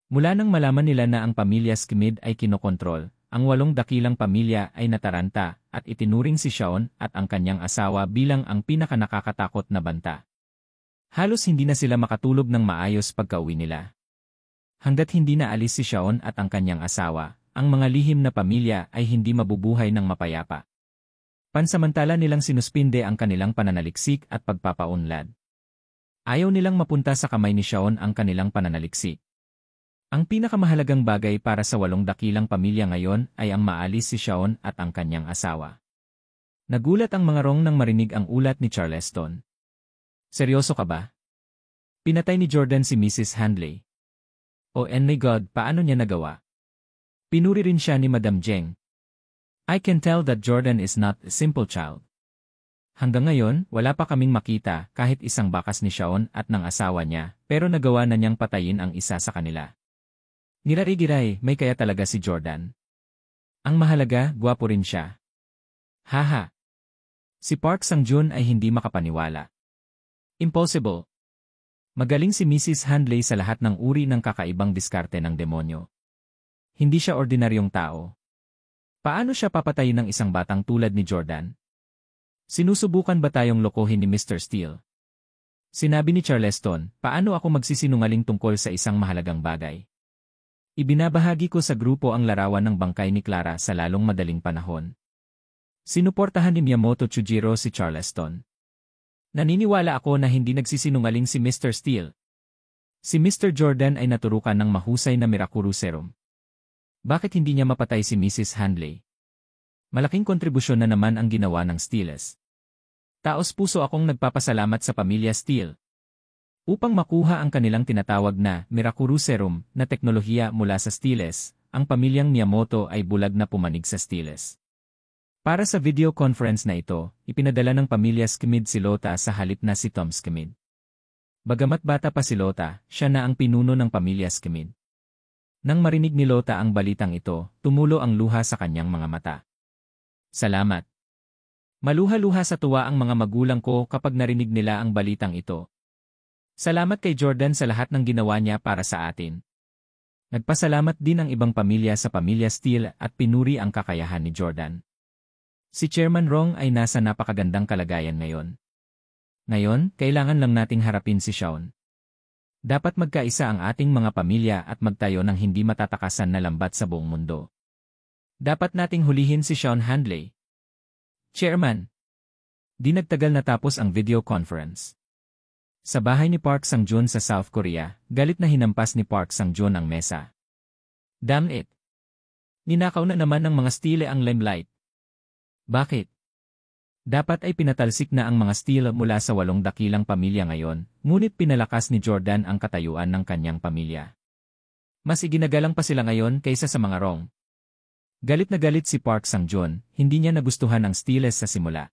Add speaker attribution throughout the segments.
Speaker 1: Mula nang malaman nila na ang pamilya Schmid ay kinokontrol, ang 8 dakilang pamilya ay nataranta at itinuring si Shaun at ang kanyang asawa bilang ang pinakanakakatakot na banta. Halos hindi na sila makatulog ng maayos pagka-uwi nila. Hanggat hindi naalis si Shaun at ang kanyang asawa, ang mga lihim na pamilya ay hindi mabubuhay ng mapayapa. Pansamantala nilang sinuspinde ang kanilang pananaliksik at pagpapaunlad. Ayaw nilang mapunta sa kamay ni Shaun ang kanilang pananaliksik. Ang pinakamahalagang bagay para sa 8 dakilang pamilya ngayon ay ang maalis si Shaun at ang kanyang asawa. Nagulat ang mga Rong nang marinig ang ulat ni Charleston. Seryoso ka ba? Pinatay ni Jordan si Mrs. Handley. Oh and my God, paano niya nagawa? Pinuri rin siya ni Madam Jeng. I can tell that Jordan is not a simple child. Hanggang ngayon, wala pa kaming makita kahit isang bakas ni Shaun at ng asawa niya, pero nagawa na niyang patayin ang isa sa kanila. Nirarigiray, may kaya talaga si Jordan. Ang mahalaga, gwapo rin siya. Haha. Si Park Sang-joon ay hindi makapaniwala. Impossible. Magaling si Mrs. Handley sa lahat ng uri ng kakaibang diskarte ng demonyo. Hindi siya ordinaryong tao. Paano siya papatayin ng isang batang tulad ni Jordan? Sinusubukan ba tayong lokohin ni Mr. Steele? Sinabi ni Charleston, paano ako magsisinungaling tungkol sa isang mahalagang bagay? Ibinabahagi ko sa grupo ang larawan ng bangkay ni Clara sa lalong madaling panahon. Sinuportahan ni Miyamoto Chujiro si Charleston. Naniniwala ako na hindi nagsisinungaling si Mr. Steele. Si Mr. Jordan ay naturukan ng mahusay na Mirakuru Serum. Bakit hindi niya mapatay si Mrs. Handley? Malaking kontribusyon na naman ang ginawa ng Steeles. Taos-puso akong nagpapasalamat sa pamilya Steele. Upang makuha ang kanilang tinatawag na Mirakuru Serum na teknolohiya mula sa Steeles, ang pamilyang Miyamoto ay bulag na pumanig sa Steeles. Para sa video conference na ito, ipinadala ng pamilya Schmid si Lota sa halip na si Tom Schmid. Bagamat bata pa si Lota, siya na ang pinuno ng pamilya Schmid. Nang marinig ni Lota ang balitang ito, tumulo ang luha sa kanyang mga mata. Salamat. Maluha-luha sa tuwa ang mga magulang ko kapag narinig nila ang balitang ito. Salamat kay Jordan sa lahat ng ginawa niya para sa atin. Nagpasalamat din ang ibang pamilya sa pamilya Steele at pinuri ang kakayahan ni Jordan. Si Chairman Rong ay nasa napakagandang kalagayan ngayon. Ngayon, kailangan lang nating harapin si Shaun. Dapat magkaisa ang ating mga pamilya at magtayo ng hindi matatakasan na lambat sa buong mundo. Dapat nating hulihin si Shaun Handley. Chairman. Di nagtagal natapos ang video conference. Sa bahay ni Park Sang-joon sa South Korea, galit na hinampas ni Park Sang-joon ang mesa. Damn it! Ninakaw na naman ng mga Steele ang limelight. Bakit? Dapat ay pinatalsik na ang mga Steele mula sa 8 dakilang pamilya ngayon, ngunit pinalakas ni Jordan ang katayuan ng kanyang pamilya. Mas iginagalang pa sila ngayon kaysa sa mga Rong. Galit na galit si Park Sang-joon, hindi niya nagustuhan ang Steeles sa simula.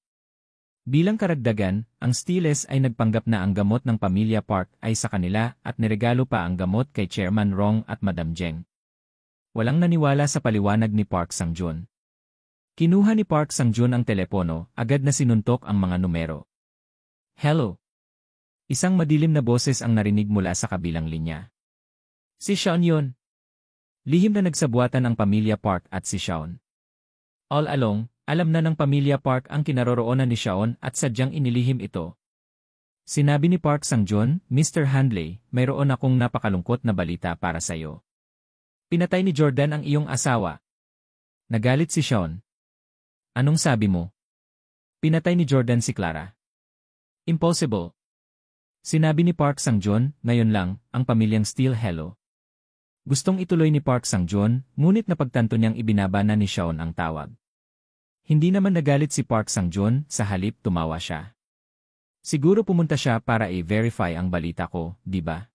Speaker 1: Bilang karagdagan, ang Steeles ay nagpanggap na ang gamot ng pamilya Park ay sa kanila at niregalo pa ang gamot kay Chairman Rong at Madam Jeng. Walang naniwala sa paliwanag ni Park Sang-joon. Kinuha ni Park Sang-joon ang telepono, agad na sinuntok ang mga numero. Hello. Isang madilim na boses ang narinig mula sa kabilang linya. Si Shaun yun. Lihim na nagsabuatan ang pamilya Park at si Shaun. All along, alam na ng pamilya Park ang kinaroroonan ni Shaun at sadyang inilihim ito. Sinabi ni Park Sang-joon, Mr. Handley, mayroon akong napakalungkot na balita para sa iyo. Pinatay ni Jordan ang iyong asawa. Nagalit si Shaun. Anong sabi mo? Pinatay ni Jordan si Clara. Impossible. Sinabi ni Park Sang-joon, ngayon lang, ang pamilyang Steele hello. Gustong ituloy ni Park Sang-joon, ngunit napagtanto niyang ibinaba na ni Shaun ang tawag. Hindi naman nagalit si Park Sang-joon, sa halip tumawa siya. Siguro pumunta siya para i-verify ang balita ko, di ba?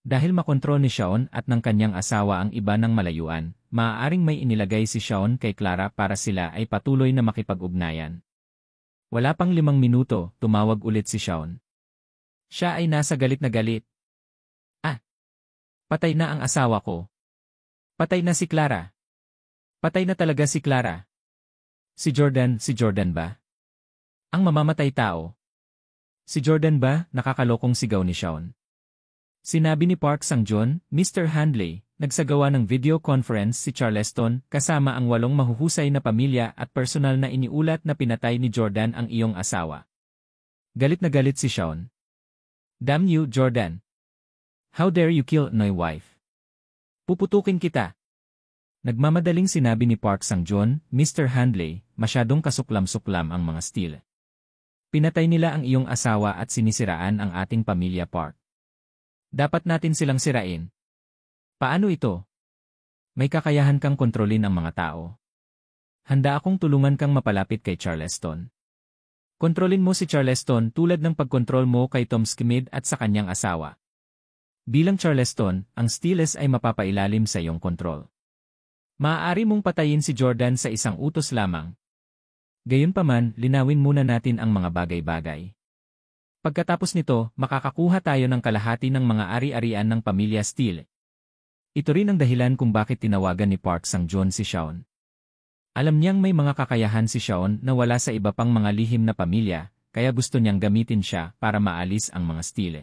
Speaker 1: Dahil makontrol ni Shaun at ng kanyang asawa ang iba ng malayuan, maaaring may inilagay si Shaun kay Clara para sila ay patuloy na makipag-ugnayan. Wala pang 5 minuto, tumawag ulit si Shaun. Siya ay nasa galit na galit. Patay na ang asawa ko. Patay na si Clara. Patay na talaga si Clara. Si Jordan ba? Ang mamamatay tao. Si Jordan ba, nakakalokong sigaw ni Shaun. Sinabi ni Park Sang-joon, Mr. Handley, nagsagawa ng video conference si Charleston kasama ang 8 mahuhusay na pamilya at personal na iniulat na pinatay ni Jordan ang iyong asawa. Galit na galit si Shawn. Damn you, Jordan. How dare you kill my wife? Puputukin kita. Nagmamadaling sinabi ni Park Sang-joon, Mr. Handley, masyadong kasuklam-suklam ang mga steal. Pinatay nila ang iyong asawa at sinisiraan ang ating pamilya, Park. Dapat natin silang sirain. Paano ito? May kakayahan kang kontrolin ang mga tao. Handa akong tulungan kang mapalapit kay Charleston. Kontrolin mo si Charleston tulad ng pagkontrol mo kay Tom Schmidt at sa kanyang asawa. Bilang Charleston, ang Steelers ay mapapailalim sa iyong kontrol. Maaari mong patayin si Jordan sa isang utos lamang. Gayunpaman, linawin muna natin ang mga bagay-bagay. Pagkatapos nito, makakakuha tayo ng kalahati ng mga ari-arian ng pamilya Steele. Ito rin ang dahilan kung bakit tinawagan ni Park Sang-joon si Shawn. Alam niyang may mga kakayahan si Shawn na wala sa iba pang mga lihim na pamilya, kaya gusto niyang gamitin siya para maalis ang mga Steele.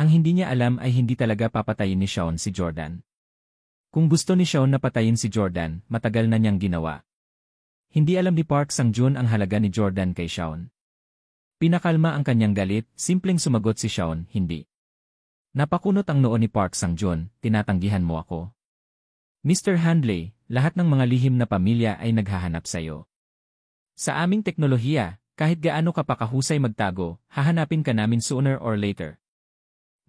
Speaker 1: Ang hindi niya alam ay hindi talaga papatayin ni Shawn si Jordan. Kung gusto ni Shawn na patayin si Jordan, matagal na niyang ginawa. Hindi alam ni Park Sang-joon ang halaga ni Jordan kay Shawn. Pinakalma ang kanyang galit, simpleng sumagot si Shawn, hindi. Napakunot ang noo ni Park Sang-joon, tinatanggihan mo ako. Mr. Handley, lahat ng mga lihim na pamilya ay naghahanap sa iyo. Sa aming teknolohiya, kahit gaano ka pa kahusay magtago, hahanapin ka namin sooner or later.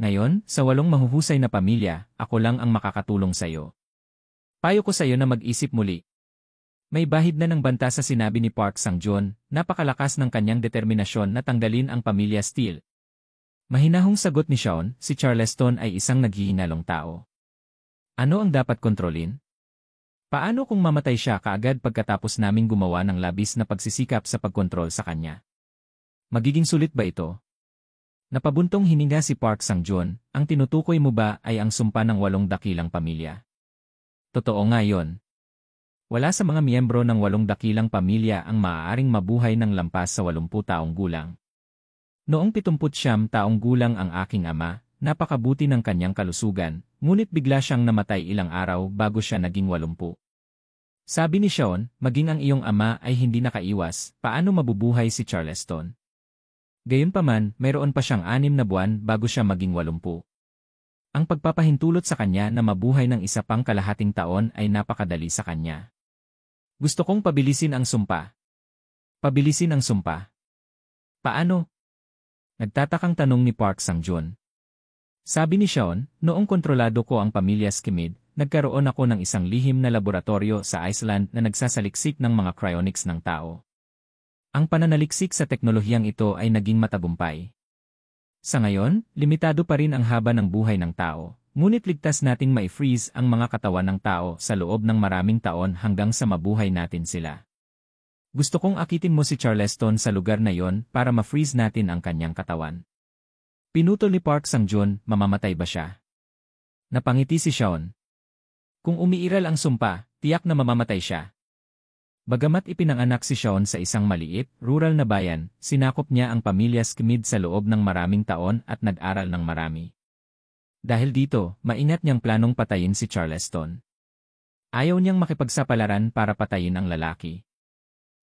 Speaker 1: Ngayon, sa 8 mahuhusay na pamilya, ako lang ang makakatulong sa iyo. Payo ko sa iyo na mag-isip muli. May bahid na ng banta sa sinabi ni Park Sang-joon, napakalakas ng kanyang determinasyon na tanggalin ang pamilya Steele. Mahinahong sagot ni Shawn, si Charleston ay isang naghihinalong tao. Ano ang dapat kontrolin? Paano kung mamatay siya kaagad pagkatapos naming gumawa ng labis na pagsisikap sa pagkontrol sa kanya? Magiging sulit ba ito? Napabuntong hininga si Park Sang-joon, ang tinutukoy mo ba ay ang sumpa ng 8 dakilang pamilya? Totoo nga yon. Wala sa mga miyembro ng 8 dakilang pamilya ang maaaring mabuhay ng lampas sa 80 taong gulang. Noong 79 taong gulang ang aking ama, napakabuti ng kanyang kalusugan, ngunit bigla siyang namatay ilang araw bago siya naging 80. Sabi ni Shawn, maging ang iyong ama ay hindi nakaiwas, paano mabubuhay si Charleston? Gayunpaman, mayroon pa siyang 6 na buwan bago siya maging 80. Ang pagpapahintulot sa kanya na mabuhay ng isa pang kalahating taon ay napakadali sa kanya. Gusto kong pabilisin ang sumpa. Pabilisin ang sumpa. Paano? Nagtatakang tanong ni Park Sang-joon. Sabi ni Shawn, noong kontrolado ko ang pamilya Schmidt, nagkaroon ako ng isang lihim na laboratorio sa Iceland na nagsasaliksik ng mga cryonics ng tao. Ang pananaliksik sa teknolohiyang ito ay naging matagumpay. Sa ngayon, limitado pa rin ang haba ng buhay ng tao. Ngunit ligtas nating mai-freeze ang mga katawan ng tao sa loob ng maraming taon hanggang sa mabuhay natin sila. Gusto kong akitin mo si Charleston sa lugar na yon para ma-freeze natin ang kanyang katawan. Pinutol ni Park Sang-joon, mamamatay ba siya? Napangiti si Shawn. Kung umiiral ang sumpa, tiyak na mamamatay siya. Bagamat ipinanganak si Shawn sa isang maliit, rural na bayan, sinakop niya ang pamilya Schmidt sa loob ng maraming taon at nag-aral ng marami. Dahil dito, maingat niyang planong patayin si Charleston. Ayaw niyang makipagsapalaran para patayin ang lalaki.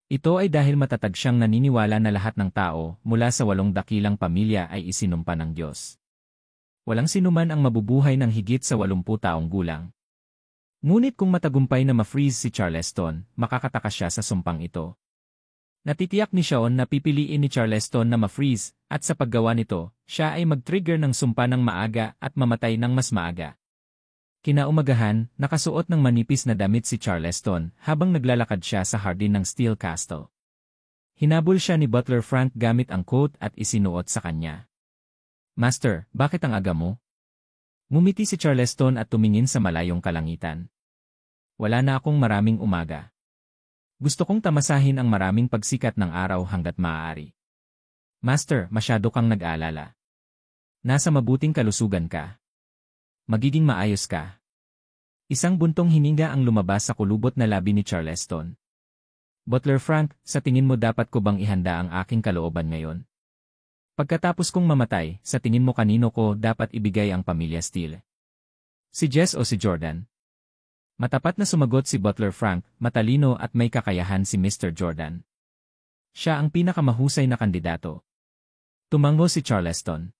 Speaker 1: Ito ay dahil matatag siyang naniniwala na lahat ng tao mula sa 8 dakilang pamilya ay isinumpa ng Diyos. Walang sinuman ang mabubuhay ng higit sa 80 taong gulang. Ngunit kung matagumpay na ma-freeze si Charleston, makakataka siya sa sumpang ito. Natitiyak ni Shawn na pipiliin ni Charleston na ma-freeze, at sa paggawa nito, siya ay mag-trigger ng sumpa ng maaga at mamatay ng mas maaga. Kinaumagahan, nakasuot ng manipis na damit si Charleston habang naglalakad siya sa hardin ng Steel Castle. Hinabol siya ni Butler Frank gamit ang coat at isinuot sa kanya. Master, bakit ang aga mo? Ngumiti si Charleston at tumingin sa malayong kalangitan. Wala na akong maraming umaga. Gusto kong tamasahin ang maraming pagsikat ng araw hanggat maaari. Master, masyado kang nag-aalala. Nasa mabuting kalusugan ka. Magiging maayos ka. Isang buntong hininga ang lumabas sa kulubot na labi ni Charleston. Butler Frank, sa tingin mo dapat ko bang ihanda ang aking kalooban ngayon? Pagkatapos kong mamatay, sa tingin mo kanino ko dapat ibigay ang pamilya Steele? Si Jess o si Jordan? Matapat na sumagot si Butler Frank, matalino at may kakayahan si Mr. Jordan. Siya ang pinakamahusay na kandidato. Tumango si Charleston.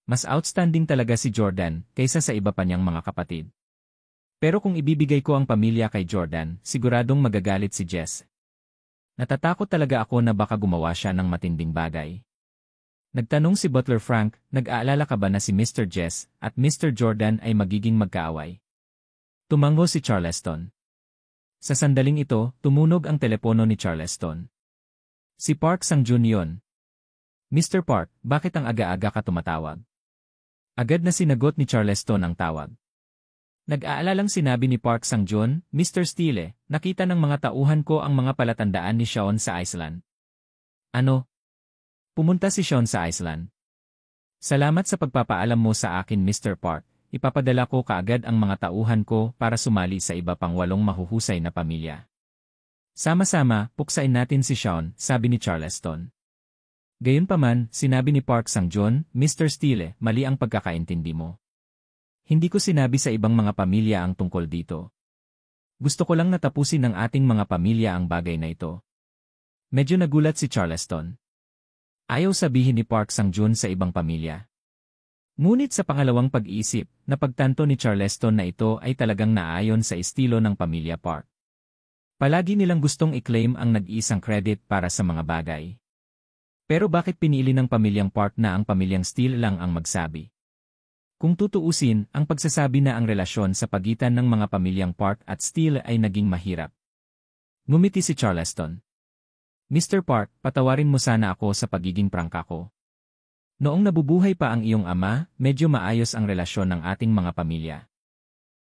Speaker 1: Mas outstanding talaga si Jordan kaysa sa iba pa niyang mga kapatid. Pero kung ibibigay ko ang pamilya kay Jordan, siguradong magagalit si Jess. Natatakot talaga ako na baka gumawa siya ng matinding bagay. Nagtanong si Butler Frank, nag-aalala ka ba na si Mr. Jess at Mr. Jordan ay magiging magkaaway? Tumango si Charleston. Sa sandaling ito, tumunog ang telepono ni Charleston. Si Park Sang-jun yun. Mr. Park, bakit ang aga-aga ka tumatawag? Agad na sinagot ni Charleston ang tawag. Nag-aalalang sinabi ni Park Sang-jun, Mr. Steele, nakita ng mga tauhan ko ang mga palatandaan ni Sean sa Iceland. Ano? Pumunta si Sean sa Iceland. Salamat sa pagpapaalam mo sa akin, Mr. Park. Ipapadala ko kaagad ang mga tauhan ko para sumali sa iba pang 8 mahuhusay na pamilya. Sama-sama, puksain natin si Sean, sabi ni Charleston. Gayunpaman, sinabi ni Park Sang-jun, Mr. Steele, mali ang pagkakaintindi mo. Hindi ko sinabi sa ibang mga pamilya ang tungkol dito. Gusto ko lang natapusin ng ating mga pamilya ang bagay na ito. Medyo nagulat si Charleston. Ayaw sabihin ni Park Sang-jun sa ibang pamilya. Ngunit sa pangalawang pag-iisip, napagtanto ni Charleston na ito ay talagang naayon sa estilo ng pamilya Park. Palagi nilang gustong i-claim ang nag-iisang credit para sa mga bagay. Pero bakit pinili ng pamilyang Park na ang pamilyang Steele lang ang magsabi? Kung tutuusin, ang pagsasabi na ang relasyon sa pagitan ng mga pamilyang Park at Steele ay naging mahirap. Ngumiti si Charleston. Mr. Park, patawarin mo sana ako sa pagiging prangka ko. Noong nabubuhay pa ang iyong ama, medyo maayos ang relasyon ng ating mga pamilya.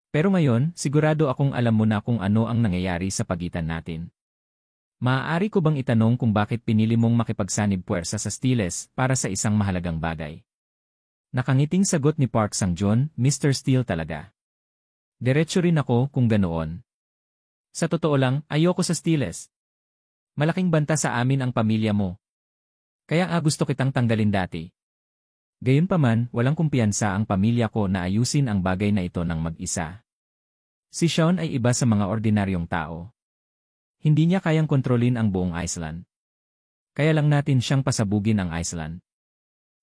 Speaker 1: Pero ngayon, sigurado akong alam mo na kung ano ang nangyayari sa pagitan natin. Maaari ko bang itanong kung bakit pinili mong makipagsanib puwersa sa Steeles para sa isang mahalagang bagay? Nakangiting sagot ni Park Sang-jun, Mr. Steele talaga. Diretso rin ako kung ganoon. Sa totoo lang, ayoko sa Steeles. Malaking banta sa amin ang pamilya mo. Kaya gusto kitang tanggalin dati. Gayunpaman, walang kumpiyansa ang pamilya ko na ayusin ang bagay na ito ng mag-isa. Si Sean ay iba sa mga ordinaryong tao. Hindi niya kayang kontrolin ang buong Iceland. Kaya lang natin siyang pasabugin ang Iceland.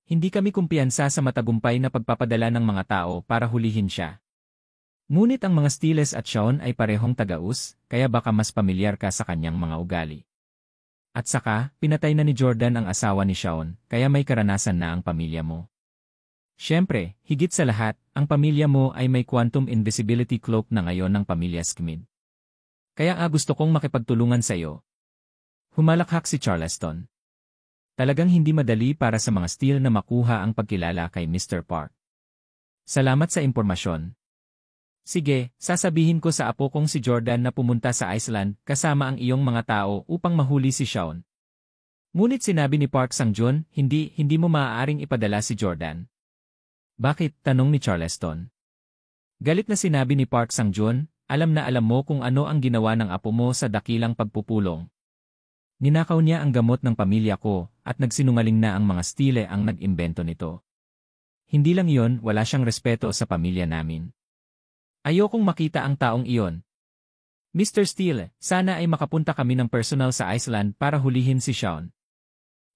Speaker 1: Hindi kami kumpiyansa sa matagumpay na pagpapadala ng mga tao para hulihin siya. Ngunit ang mga Steeles at Sean ay parehong tagaus, kaya baka mas pamilyar ka sa kanyang mga ugali. At saka, pinatay na ni Jordan ang asawa ni Sean, kaya may karanasan na ang pamilya mo. Siyempre, higit sa lahat, ang pamilya mo ay may quantum invisibility cloak na ngayon ng pamilya Schmid. Kaya gusto kong makipagtulungan sa iyo. Humalakhak si Charleston. Talagang hindi madali para sa mga Steele na makuha ang pagkilala kay Mr. Park. Salamat sa impormasyon. Sige, sasabihin ko sa apo kong si Jordan na pumunta sa Iceland kasama ang iyong mga tao upang mahuli si Sean. Ngunit sinabi ni Park Sang-jun, hindi mo maaaring ipadala si Jordan. Bakit? Tanong ni Charleston. Galit na sinabi ni Park Sang-jun, alam na alam mo kung ano ang ginawa ng apo mo sa dakilang pagpupulong. Ninakaw niya ang gamot ng pamilya ko at nagsinungaling na ang mga Steele ang nag-imbento nito. Hindi lang iyon, wala siyang respeto sa pamilya namin. Ayokong makita ang taong iyon. Mr. Steele, sana ay makapunta kami ng personal sa Iceland para hulihin si Sean.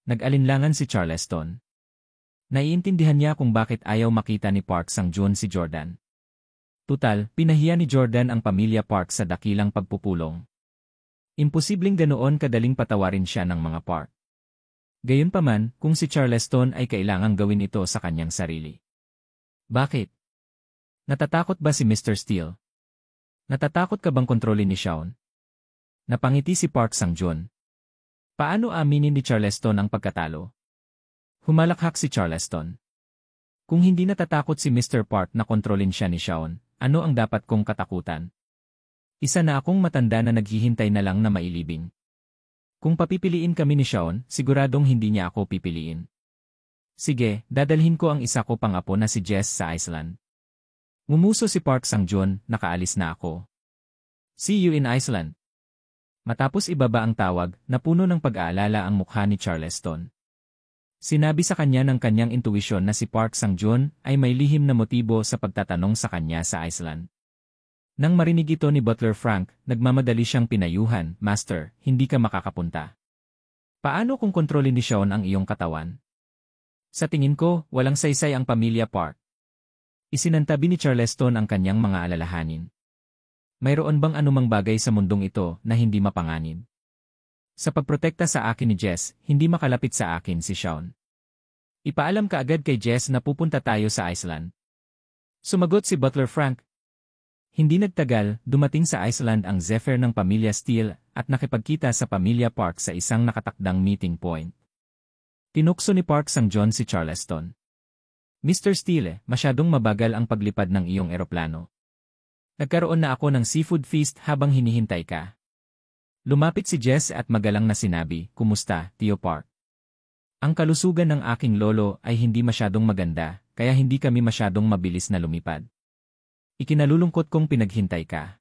Speaker 1: Nag-alinlangan si Charleston. Naiintindihan niya kung bakit ayaw makita ni Park Sang-jun si Jordan. Tutal, pinahiya ni Jordan ang pamilya Park sa dakilang pagpupulong. Imposibleng ganoon kadaling patawarin siya ng mga Park. Gayunpaman, kung si Charleston ay kailangang gawin ito sa kanyang sarili. Bakit? Natatakot ba si Mr. Steele? Natatakot ka bang kontrolin ni Sean? Napangiti si Park Sang-jun. Paano aminin ni Charleston ang pagkatalo? Humalakhak si Charleston. Kung hindi natatakot si Mr. Park na kontrolin siya ni Sean, ano ang dapat kong katakutan? Isa na akong matanda na naghihintay na lang na mailibing. Kung papipiliin kami ni Sean, siguradong hindi niya ako pipiliin. Sige, dadalhin ko ang isa ko pang apo na si Jess sa Iceland. Ngumuso si Park Sang-jun, nakaalis na ako. See you in Iceland. Matapos ibaba ang tawag, napuno ng pag-aalala ang mukha ni Charleston. Sinabi sa kanya ng kanyang intuisyon na si Park Sang-joon ay may lihim na motibo sa pagtatanong sa kanya sa Iceland. Nang marinig ito ni Butler Frank, nagmamadali siyang pinayuhan, "Master, hindi ka makakapunta. Paano kung kontrolin ni Sean ang iyong katawan?" "Sa tingin ko, walang saysay ang pamilya Park." Isinantabi ni Charleston ang kanyang mga alalahanin. "Mayroon bang anumang bagay sa mundong ito na hindi mapanganib? Sa pagprotekta sa akin ni Jess, hindi makalapit sa akin si Sean. Ipaalam ka agad kay Jess na pupunta tayo sa Iceland." Sumagot si Butler Frank. Hindi nagtagal, dumating sa Iceland ang Zephyr ng pamilya Steele at nakipagkita sa pamilya Park sa isang nakatakdang meeting point. Tinukso ni Park Sang-joon si Charleston. "Mr. Steele, masyadong mabagal ang paglipad ng iyong eroplano. Nagkaroon na ako ng seafood feast habang hinihintay ka." Lumapit si Jess at magalang na sinabi, "Kumusta, Tio Park? Ang kalusugan ng aking lolo ay hindi masyadong maganda, kaya hindi kami masyadong mabilis na lumipad. Ikinalulungkot kong pinaghintay ka."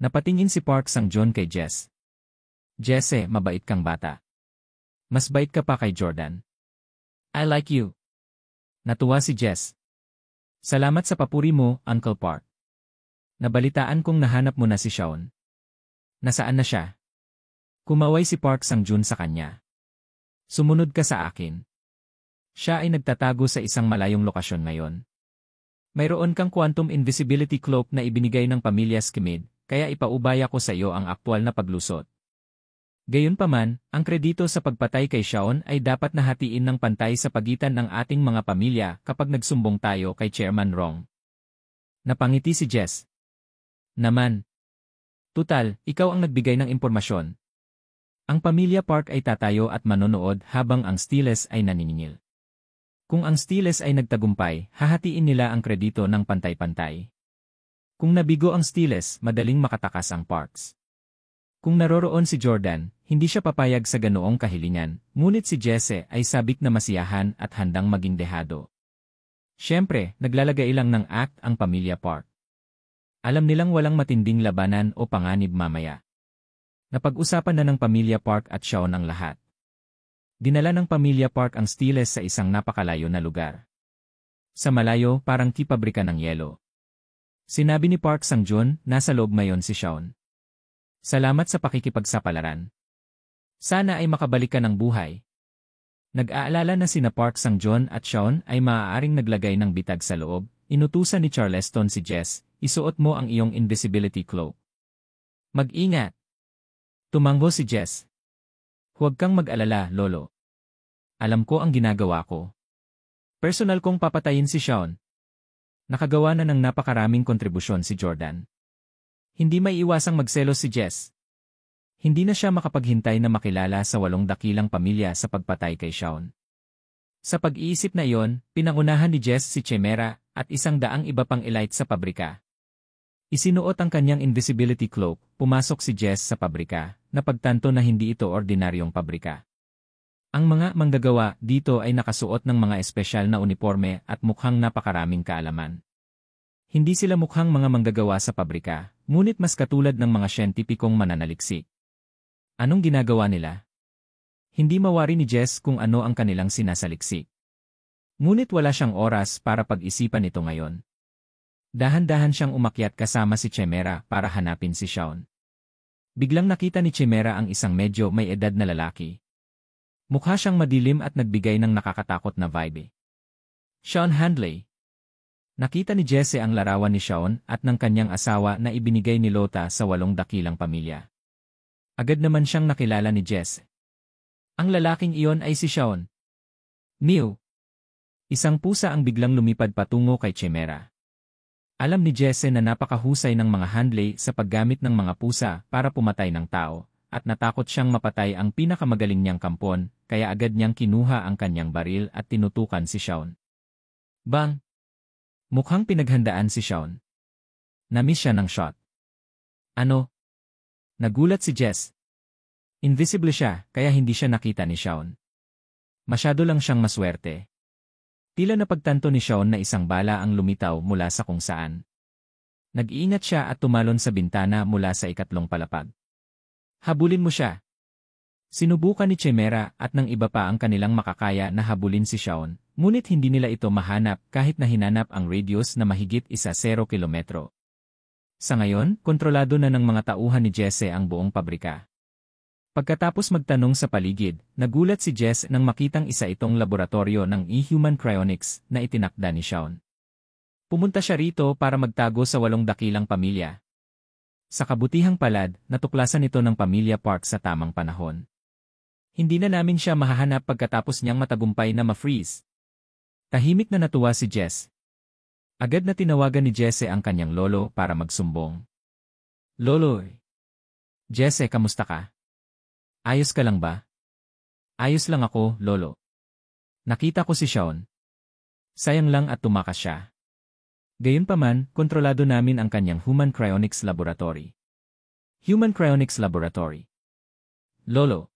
Speaker 1: Napatingin si Park Sang-joon kay Jess. "Jesse, mabait kang bata. Mas bait ka pa kay Jordan. I like you." Natuwa si Jess. "Salamat sa papuri mo, Uncle Park. Nabalitaan kong nahanap mo na si Sean. Nasaan na siya?" Kumaway si Park Sang-joon sa kanya. "Sumunod ka sa akin. Siya ay nagtatago sa isang malayong lokasyon ngayon. Mayroon kang quantum invisibility cloak na ibinigay ng pamilya Skimid, kaya ipaubaya ko sa iyo ang aktwal na paglusot. Gayunpaman, ang kredito sa pagpatay kay Sean ay dapat nahatiin ng pantay sa pagitan ng ating mga pamilya kapag nagsumbong tayo kay Chairman Rong." Napangiti si Jess. "Naman. Tutal, ikaw ang nagbigay ng impormasyon. Ang pamilya Park ay tatayo at manonood habang ang Steeles ay naniningil. Kung ang Steeles ay nagtagumpay, hahatiin nila ang kredito ng pantay-pantay. Kung nabigo ang Steeles, madaling makatakas ang Parks. Kung naroroon si Jordan, hindi siya papayag sa ganoong kahilingan, ngunit si Jesse ay sabik na masiyahan at handang maging dehado. Siyempre, naglalagay lang ng act ang pamilya Park. Alam nilang walang matinding labanan o panganib mamaya. Napag-usapan na ng pamilya Park at Sean ang lahat. Dinala ng pamilya Park ang Steeles sa isang napakalayo na lugar. Sa malayo, parang pabrika ng yelo. Sinabi ni Park Sang-joon, "Nasa loob ngayon si Sean. Salamat sa pakikipagsapalaran. Sana ay makabalik ka ng buhay." Nag-aalala na sina Park Sang-joon at Sean ay maaaring naglagay ng bitag sa loob. Inutusan ni Charleston si Jess, "Isuot mo ang iyong invisibility cloak. Mag-ingat." Tumango si Jess. "Huwag kang mag-alala, Lolo. Alam ko ang ginagawa ko. Personal kong papatayin si Sean." Nakagawa na ng napakaraming kontribusyon si Jordan. Hindi may iwasang magselos si Jess. Hindi na siya makapaghintay na makilala sa 8 dakilang pamilya sa pagpatay kay Sean. Sa pag-iisip na iyon, pinangunahan ni Jess si Chimera at 100 iba pang elite sa pabrika. Isinuot ang kanyang invisibility cloak, pumasok si Jess sa pabrika, napagtanto na hindi ito ordinaryong pabrika. Ang mga manggagawa dito ay nakasuot ng mga espesyal na uniforme at mukhang napakaraming kaalaman. Hindi sila mukhang mga manggagawa sa pabrika, ngunit mas katulad ng mga siyentipikong mananaliksik. Anong ginagawa nila? Hindi mawari ni Jess kung ano ang kanilang sinasaliksik. Ngunit wala siyang oras para pag-isipan ito ngayon. Dahan-dahan siyang umakyat kasama si Chimera para hanapin si Sean. Biglang nakita ni Chimera ang isang medyo may edad na lalaki. Mukha siyang madilim at nagbigay ng nakakatakot na vibe. "Sean Handley." Nakita ni Jesse ang larawan ni Sean at ng kanyang asawa na ibinigay ni Lota sa 8 dakilang pamilya. Agad naman siyang nakilala ni Jesse. Ang lalaking iyon ay si Sean. "Mew." Isang pusa ang biglang lumipad patungo kay Chimera. Alam ni Jesse na napakahusay ng mga Handley sa paggamit ng mga pusa para pumatay ng tao, at natakot siyang mapatay ang pinakamagaling niyang kampon, kaya agad niyang kinuha ang kanyang baril at tinutukan si Sean. Bang! Mukhang pinaghandaan si Sean. Na-miss siya ng shot. Ano? Nagulat si Jess. Invisible siya, kaya hindi siya nakita ni Sean. Masyado lang siyang maswerte. Tila napagtanto ni Sean na isang bala ang lumitaw mula sa kung saan. Nag-iingat siya at tumalon sa bintana mula sa ikatlong palapag. Habulin mo siya. Sinubukan ni Chimera at ng iba pa ang kanilang makakaya na habulin si Shaun, ngunit hindi nila ito mahanap kahit na hinanap ang radius na mahigit 10 kilometro. Sa ngayon, kontrolado na ng mga tauhan ni Jesse ang buong pabrika. Pagkatapos magtanong sa paligid, nagulat si Jess nang makitang isa itong laboratorio ng E-Human Cryonics na itinakda ni Shaun. Pumunta siya rito para magtago sa 8 dakilang pamilya. Sa kabutihang palad, natuklasan ito ng pamilya Park sa tamang panahon. Hindi na namin siya mahahanap pagkatapos niyang matagumpay na ma-freeze. Tahimik na natuwa si Jess. Agad na tinawagan ni Jesse ang kanyang lolo para magsumbong. Lolo, Jesse, kamusta ka? Ayos ka lang ba? Ayos lang ako, lolo. Nakita ko si Shaun. Sayang lang at tumakas siya. Gayunpaman, kontrolado namin ang kanyang Human Cryonics Laboratory. Human Cryonics Laboratory. Lolo.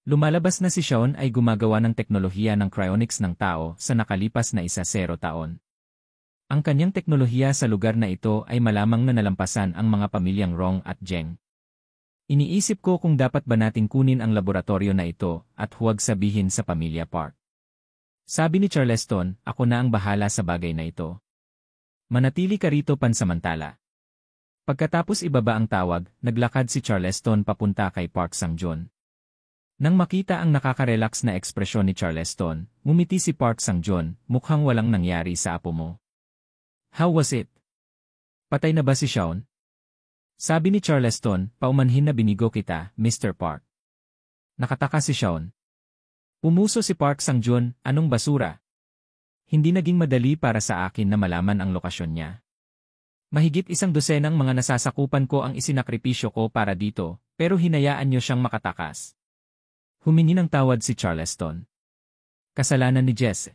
Speaker 1: Lumalabas na si Shaun ay gumagawa ng teknolohiya ng cryonics ng tao sa nakalipas na 10 taon. Ang kanyang teknolohiya sa lugar na ito ay malamang na nalampasan ang mga pamilyang Rong at Zheng. Iniisip ko kung dapat ba nating kunin ang laboratorio na ito at huwag sabihin sa pamilya Park. Sabi ni Charleston, ako na ang bahala sa bagay na ito. Manatili ka rito pansamantala. Pagkatapos ibaba ang tawag, naglakad si Charleston papunta kay Park Sang-joon. Nang makita ang nakaka-relax na ekspresyon ni Charleston, ngumiti si Park Sang-joon, mukhang walang nangyari sa apo mo. How was it? Patay na ba si Shaun? Sabi ni Charleston, paumanhin na binigo kita, Mr. Park. Nakataka si Shaun. Pumuso si Park Sang-joon, anong basura? Hindi naging madali para sa akin na malaman ang lokasyon niya. Mahigit 100 mga nasasakupan ko ang isinakripisyo ko para dito, pero hinayaan niyo siyang makatakas. Humingi ng tawad si Charleston. Kasalanan ni Jess.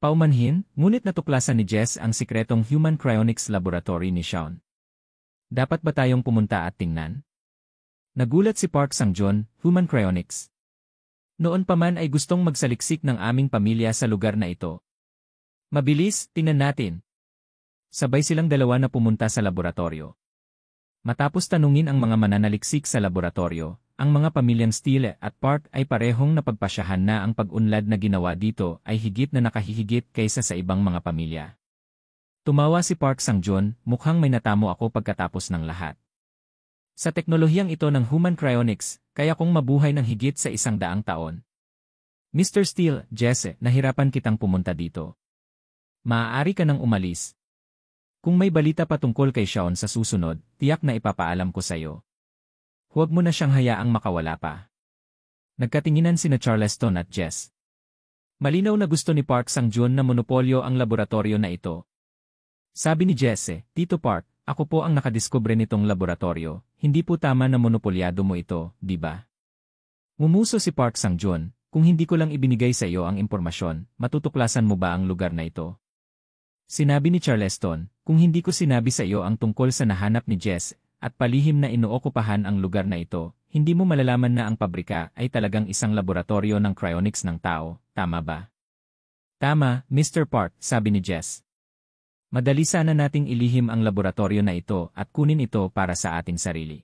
Speaker 1: Paumanhin, ngunit natuklasan ni Jess ang sikretong Human Cryonics Laboratory ni Shaun. Dapat ba tayong pumunta at tingnan? Nagulat si Park Sang-joon, Human Cryonics. Noon pa man ay gustong magsaliksik ng aming pamilya sa lugar na ito. Mabilis, tingnan natin. Sabay silang dalawa na pumunta sa laboratorio. Matapos tanungin ang mga mananaliksik sa laboratorio, ang mga pamilyang Steele at Park ay parehong napagpasyahan na ang pag-unlad na ginawa dito ay higit na nakahihigit kaysa sa ibang mga pamilya. Tumawa si Park Sang-joon, mukhang may natamo ako pagkatapos ng lahat. Sa teknolohiyang ito ng Human Cryonics, kaya kong mabuhay ng higit sa 100 taon. Mr. Steele, Jesse, nahirapan kitang pumunta dito. Maaari ka nang umalis. Kung may balita pa tungkol kay Shaun sa susunod, tiyak na ipapaalam ko sa'yo. Huwag mo na siyang hayaang makawala pa. Nagkatinginan sina Charleston at Jess. Malinaw na gusto ni Park Sang-joon na monopolyo ang laboratorio na ito. Sabi ni Jesse, Tito Park, ako po ang nakadiskubre nitong laboratorio, hindi po tama na monopolyado mo ito, di ba? Mumuso si Park Sang-joon, kung hindi ko lang ibinigay sa iyo ang impormasyon, matutuklasan mo ba ang lugar na ito? Sinabi ni Charleston, kung hindi ko sinabi sa iyo ang tungkol sa nahanap ni Jess, at palihim na inookupahan ang lugar na ito, hindi mo malalaman na ang pabrika ay talagang isang laboratorio ng cryonics ng tao, tama ba? Tama, Mr. Park, sabi ni Jess. Madali sana nating ilihim ang laboratorio na ito at kunin ito para sa ating sarili.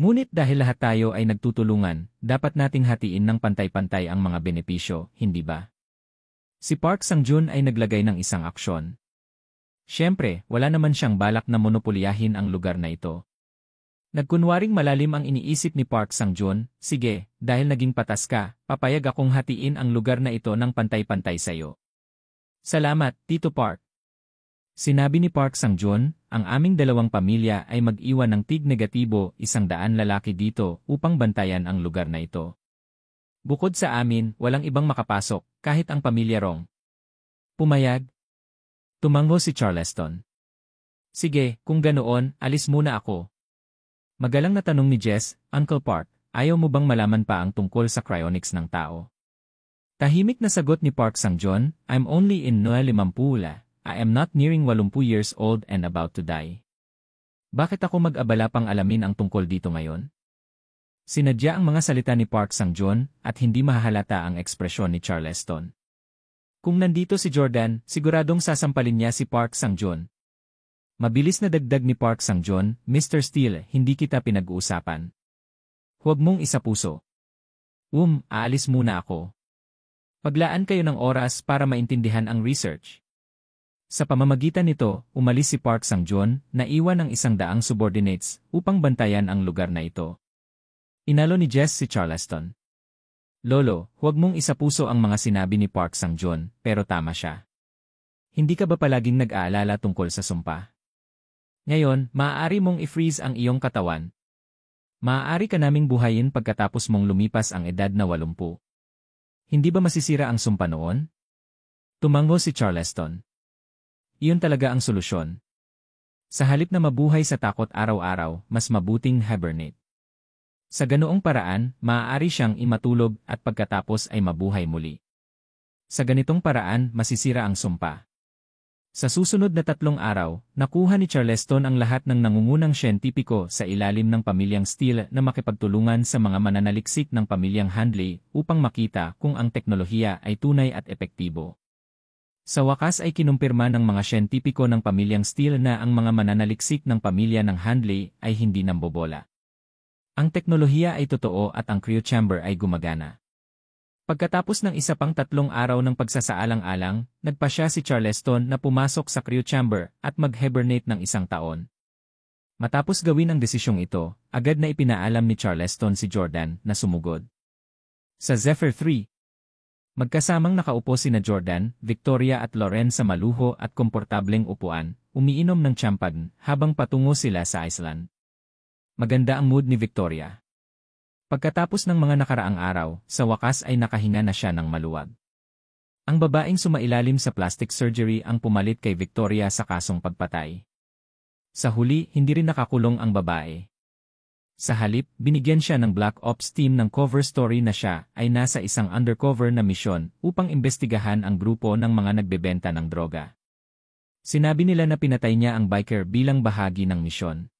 Speaker 1: Ngunit dahil lahat tayo ay nagtutulungan, dapat nating hatiin ng pantay-pantay ang mga benepisyo, hindi ba? Si Park Sang-joon ay naglagay ng isang aksyon. Siyempre, wala naman siyang balak na monopolyahin ang lugar na ito. Nagkunwaring malalim ang iniisip ni Park Sang-joon, sige, dahil naging patas ka, papayag akong hatiin ang lugar na ito ng pantay-pantay sayo. Salamat, Tito Park. Sinabi ni Park Sang-joon, ang aming dalawang pamilya ay mag-iwan ng tig-negatibo 100 lalaki dito upang bantayan ang lugar na ito. Bukod sa amin, walang ibang makapasok, kahit ang pamilya Rong. Pumayag? Tumango si Charleston. Sige, kung ganoon, alis muna ako. Magalang na tanong ni Jess, Uncle Park, ayaw mo bang malaman pa ang tungkol sa cryonics ng tao? Tahimik na sagot ni Park Sang-joon, I'm only in 50. I am not nearing 80 years old and about to die. Bakit ako mag-abala pang alamin ang tungkol dito ngayon? Sinadya ang mga salita ni Park Sang-joon at hindi mahahalata ang ekspresyon ni Charleston. Kung nandito si Jordan, siguradong sasampalin niya si Park Sang-joon. Mabilis na dagdag ni Park Sang-joon, Mr. Steele, hindi kita pinag-uusapan. Huwag mong isapuso. Aalis muna ako. Paglaan kayo ng oras para maintindihan ang research. Sa pamamagitan nito, umalis si Park Sang-joon, na iwan ang 100 subordinates upang bantayan ang lugar na ito. Inalo ni Jess si Charleston. Lolo, huwag mong isapuso ang mga sinabi ni Park Sang-joon, pero tama siya. Hindi ka ba palaging nag-aalala tungkol sa sumpa? Ngayon, maaari mong i-freeze ang iyong katawan. Maaari ka naming buhayin pagkatapos mong lumipas ang edad na 80. Hindi ba masisira ang sumpa noon? Tumango si Charleston. Iyon talaga ang solusyon. Sa halip na mabuhay sa takot araw-araw, mas mabuting hibernate. Sa ganoong paraan, maaari siyang imatulog at pagkatapos ay mabuhay muli. Sa ganitong paraan, masisira ang sumpa. Sa susunod na 3 araw, nakuha ni Charleston ang lahat ng nangungunang siyentipiko sa ilalim ng pamilyang Steele na makipagtulungan sa mga mananaliksik ng pamilyang Handley upang makita kung ang teknolohiya ay tunay at epektibo. Sa wakas ay kinumpirma ng mga siyentipiko ng pamilyang Steele na ang mga mananaliksik ng pamilya ng Handley ay hindi nambobola. Ang teknolohiya ay totoo at ang cryo chamber ay gumagana. Pagkatapos ng isa pang 3 araw ng pagsasaalang-alang, nagpasya si Charleston na pumasok sa cryo chamber at mag-hibernate ng 1 taon. Matapos gawin ang desisyong ito, agad na ipinaalam ni Charleston si Jordan na sumugod. Sa Zephyr 3, magkasamang nakaupo sina Jordan, Victoria at Loren sa maluho at komportableng upuan, umiinom ng champagne habang patungo sila sa Iceland. Maganda ang mood ni Victoria. Pagkatapos ng mga nakaraang araw, sa wakas ay nakahinga na siya ng maluwag. Ang babaeng sumailalim sa plastic surgery ang pumalit kay Victoria sa kasong pagpatay. Sa huli, hindi rin nakakulong ang babae. Sa halip, binigyan siya ng Black Ops team ng cover story na siya ay nasa isang undercover na misyon upang imbestigahan ang grupo ng mga nagbebenta ng droga. Sinabi nila na pinatay niya ang biker bilang bahagi ng misyon.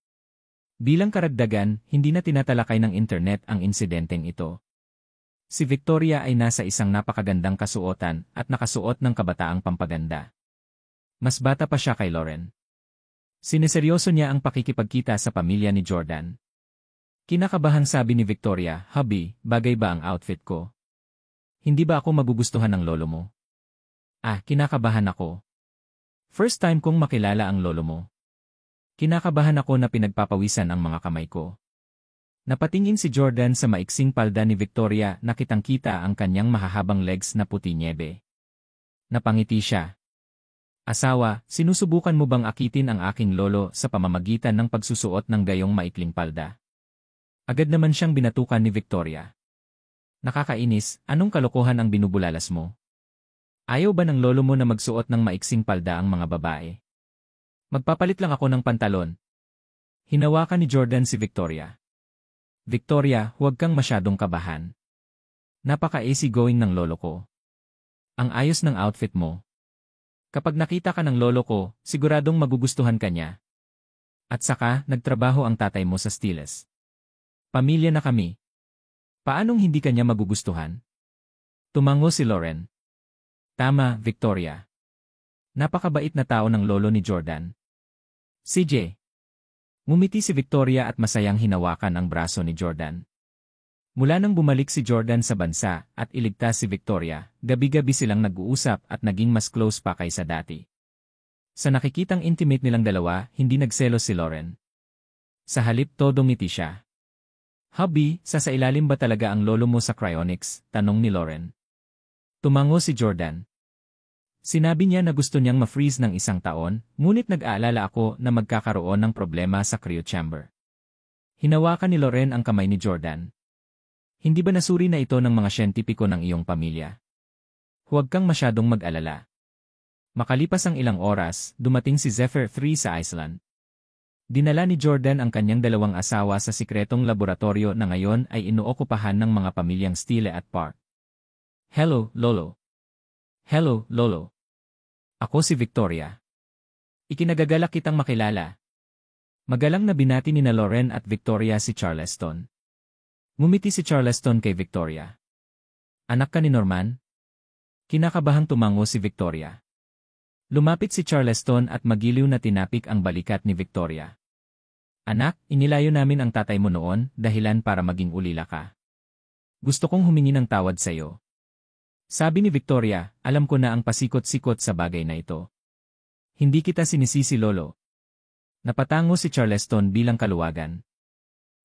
Speaker 1: Bilang karagdagan, hindi na tinatalakay ng internet ang insidenteng ito. Si Victoria ay nasa isang napakagandang kasuotan at nakasuot ng kabataang pampaganda. Mas bata pa siya kay Loren. Sineseryoso niya ang pakikipagkita sa pamilya ni Jordan. Kinakabahang sabi ni Victoria, "Hubby, bagay ba ang outfit ko? Hindi ba ako magugustuhan ng lolo mo?" Kinakabahan ako. First time kong makilala ang lolo mo. Kinakabahan ako na pinagpapawisan ang mga kamay ko. Napatingin si Jordan sa maiksing palda ni Victoria na kitang-kita ang kanyang mahahabang legs na puti niebe. Napangiti siya. "Asawa, sinusubukan mo bang akitin ang aking lolo sa pamamagitan ng pagsusuot ng gayong maikling palda?" Agad naman siyang binatukan ni Victoria. "Nakakainis, anong kalokohan ang binubulalas mo? Ayaw ba ng lolo mo na magsuot ng maiksing palda ang mga babae? Magpapalit lang ako ng pantalon." Hinawakan ni Jordan si Victoria. "Victoria, huwag kang masyadong kabahan. Napaka-easygoing ng lolo ko. Ang ayos ng outfit mo. Kapag nakita ka ng lolo ko, siguradong magugustuhan ka niya. At saka, nagtrabaho ang tatay mo sa Steeles. Pamilya na kami. Paanong hindi ka niya magugustuhan?" Tumango si Loren. "Tama, Victoria. Napakabait na tao ng lolo ni Jordan. CJ." Ngumiti si Victoria at masayang hinawakan ang braso ni Jordan. Mula nang bumalik si Jordan sa bansa at iligtas si Victoria, gabi-gabi silang nag-uusap at naging mas close pa kaysa dati. Sa nakikitang intimate nilang dalawa, hindi nagselos si Loren. Sa halip todo ngiti siya. "Hubby, sasailalim ba talaga ang lolo mo sa cryonics?" tanong ni Loren. Tumango si Jordan. "Sinabi niya na gusto niyang ma-freeze ng 1 taon, ngunit nag-aalala ako na magkakaroon ng problema sa cryo chamber." Hinawakan ni Loren ang kamay ni Jordan. "Hindi ba nasuri na ito ng mga siyentipiko ng iyong pamilya? Huwag kang masyadong mag-alala." Makalipas ang ilang oras, dumating si Zephyr 3 sa Iceland. Dinala ni Jordan ang kanyang 2 asawa sa sikretong laboratorio na ngayon ay inookupahan ng mga pamilyang Steele at Park. "Hello, Lolo." "Hello, Lolo. Ako si Victoria. Ikinagagalak kitang makilala." Magalang na binati ni na Loren at Victoria si Charleston. Ngumiti si Charleston kay Victoria. "Anak ka ni Norman?" Kinakabahang tumango si Victoria. Lumapit si Charleston at magiliw na tinapik ang balikat ni Victoria. "Anak, inilayo namin ang tatay mo noon, dahilan para maging ulila ka. Gusto kong humingi ng tawad sa'yo. Sabi ni Victoria, alam ko na ang pasikot-sikot sa bagay na ito. Hindi kita sinisisi, Lolo. Napatango si Charleston bilang kaluwagan.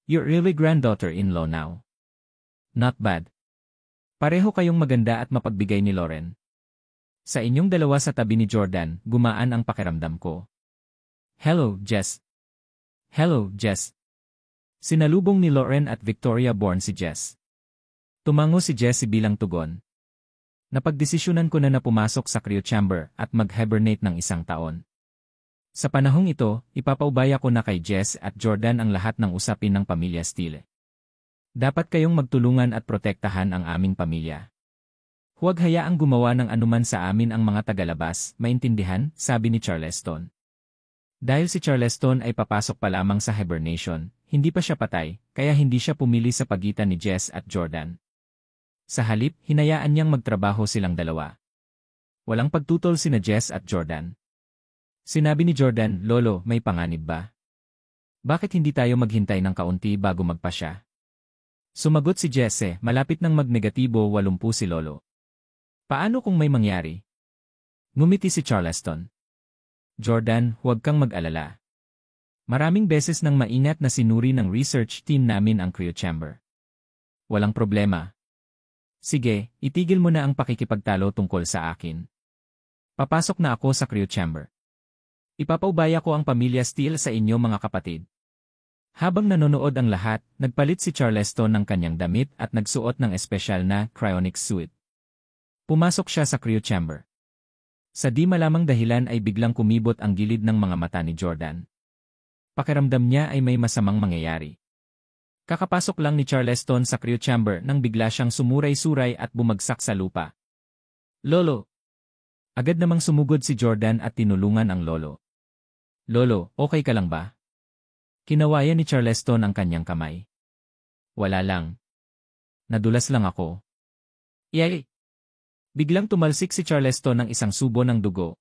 Speaker 1: You're really granddaughter-in-law now. Not bad. Pareho kayong maganda at mapagbigay ni Lauren. Sa inyong dalawa sa tabi ni Jordan, gumaan ang pakiramdam ko. Hello, Jess. Hello, Jess. Sinalubong ni Lauren at Victoria born si Jess. Tumango si Jessie bilang tugon. Napagdesisyonan ko na pumasok sa cryo chamber at mag-hibernate ng 1 taon. Sa panahong ito, ipapaubaya ko na kay Jess at Jordan ang lahat ng usapin ng pamilya Steele. Dapat kayong magtulungan at protektahan ang aming pamilya. Huwag hayaang gumawa ng anuman sa amin ang mga tagalabas, maintindihan, sabi ni Charleston. Dahil si Charleston ay papasok pa lamang sa hibernation, hindi pa siya patay, kaya hindi siya pumili sa pagitan ni Jess at Jordan. Sa halip, hinayaan niyang magtrabaho silang dalawa. Walang pagtutol sina Jess at Jordan. Sinabi ni Jordan, Lolo, may panganib ba? Bakit hindi tayo maghintay ng kaunti bago magpasya? Sumagot si Jesse, malapit nang magnegatibo 80 si Lolo. Paano kung may mangyari? Ngumiti si Charleston. Jordan, huwag kang mag-alala. Maraming beses nang maingat na sinuri ng research team namin ang cryo chamber. Walang problema. Sige, itigil mo na ang pakikipagtalo tungkol sa akin. Papasok na ako sa cryo chamber. Ipapaubaya ko ang pamilya Steele sa inyo mga kapatid. Habang nanonood ang lahat, nagpalit si Charleston ng kanyang damit at nagsuot ng espesyal na cryonics suit. Pumasok siya sa cryo chamber. Sa di malamang dahilan ay biglang kumibot ang gilid ng mga mata ni Jordan. Pakiramdam niya ay may masamang mangyayari. Kakapasok lang ni Charleston sa cryo chamber nang bigla siyang sumuray-suray at bumagsak sa lupa. Lolo! Agad namang sumugod si Jordan at tinulungan ang lolo. Lolo, okay ka lang ba? Kinawayan ni Charleston ang kanyang kamay. Wala lang. Nadulas lang ako. Iyay! Biglang tumalsik si Charleston ng isang subo ng dugo.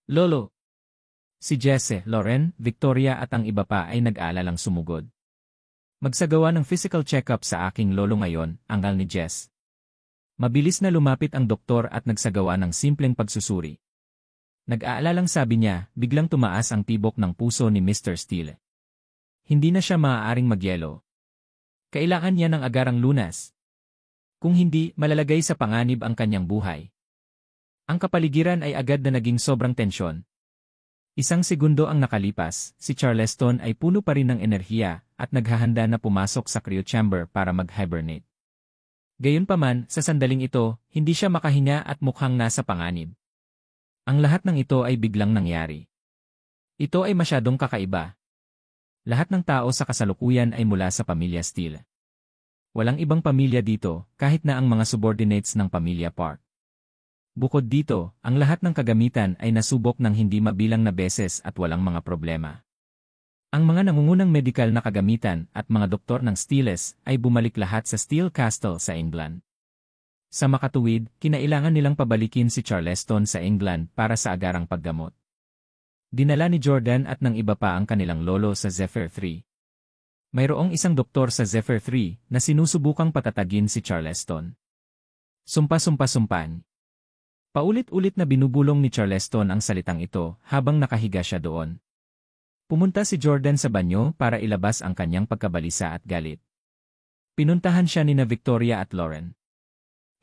Speaker 1: Lolo! Si Jesse, Lauren, Victoria at ang iba pa ay nag-aalalang sumugod. Magsagawa ng physical check-up sa aking lolo ngayon, angal ni Jess. Mabilis na lumapit ang doktor at nagsagawa ng simpleng pagsusuri. Nag-aalalang sabi niya, biglang tumaas ang tibok ng puso ni Mr. Steele. Hindi na siya maaaring magyelo. Kailangan niya ng agarang lunas. Kung hindi, malalagay sa panganib ang kanyang buhay. Ang kapaligiran ay agad na naging sobrang tensyon. 1 segundo ang nakalipas, si Charleston ay puno pa rin ng enerhiya at naghahanda na pumasok sa cryo chamber para mag-hibernate. Gayunpaman, sa sandaling ito, hindi siya makahinga at mukhang nasa panganib. Ang lahat ng ito ay biglang nangyari. Ito ay masyadong kakaiba. Lahat ng tao sa kasalukuyan ay mula sa pamilya Steele. Walang ibang pamilya dito, kahit na ang mga subordinates ng pamilya Park. Bukod dito, ang lahat ng kagamitan ay nasubok ng hindi mabilang na beses at walang mga problema. Ang mga nangungunang medikal na kagamitan at mga doktor ng Steeles ay bumalik lahat sa Steele Castle sa England. Sa makatuwid, kinailangan nilang pabalikin si Charleston sa England para sa agarang paggamot. Dinala ni Jordan at ng iba pa ang kanilang lolo sa Zephyr 3. Mayroong isang doktor sa Zephyr 3 na sinusubukang patatagin si Charleston. Sumpa-sumpa-sumpan. Paulit-ulit na binubulong ni Charleston ang salitang ito habang nakahiga siya doon. Pumunta si Jordan sa banyo para ilabas ang kanyang pagkabalisa at galit. Pinuntahan siya nina Victoria at Lauren.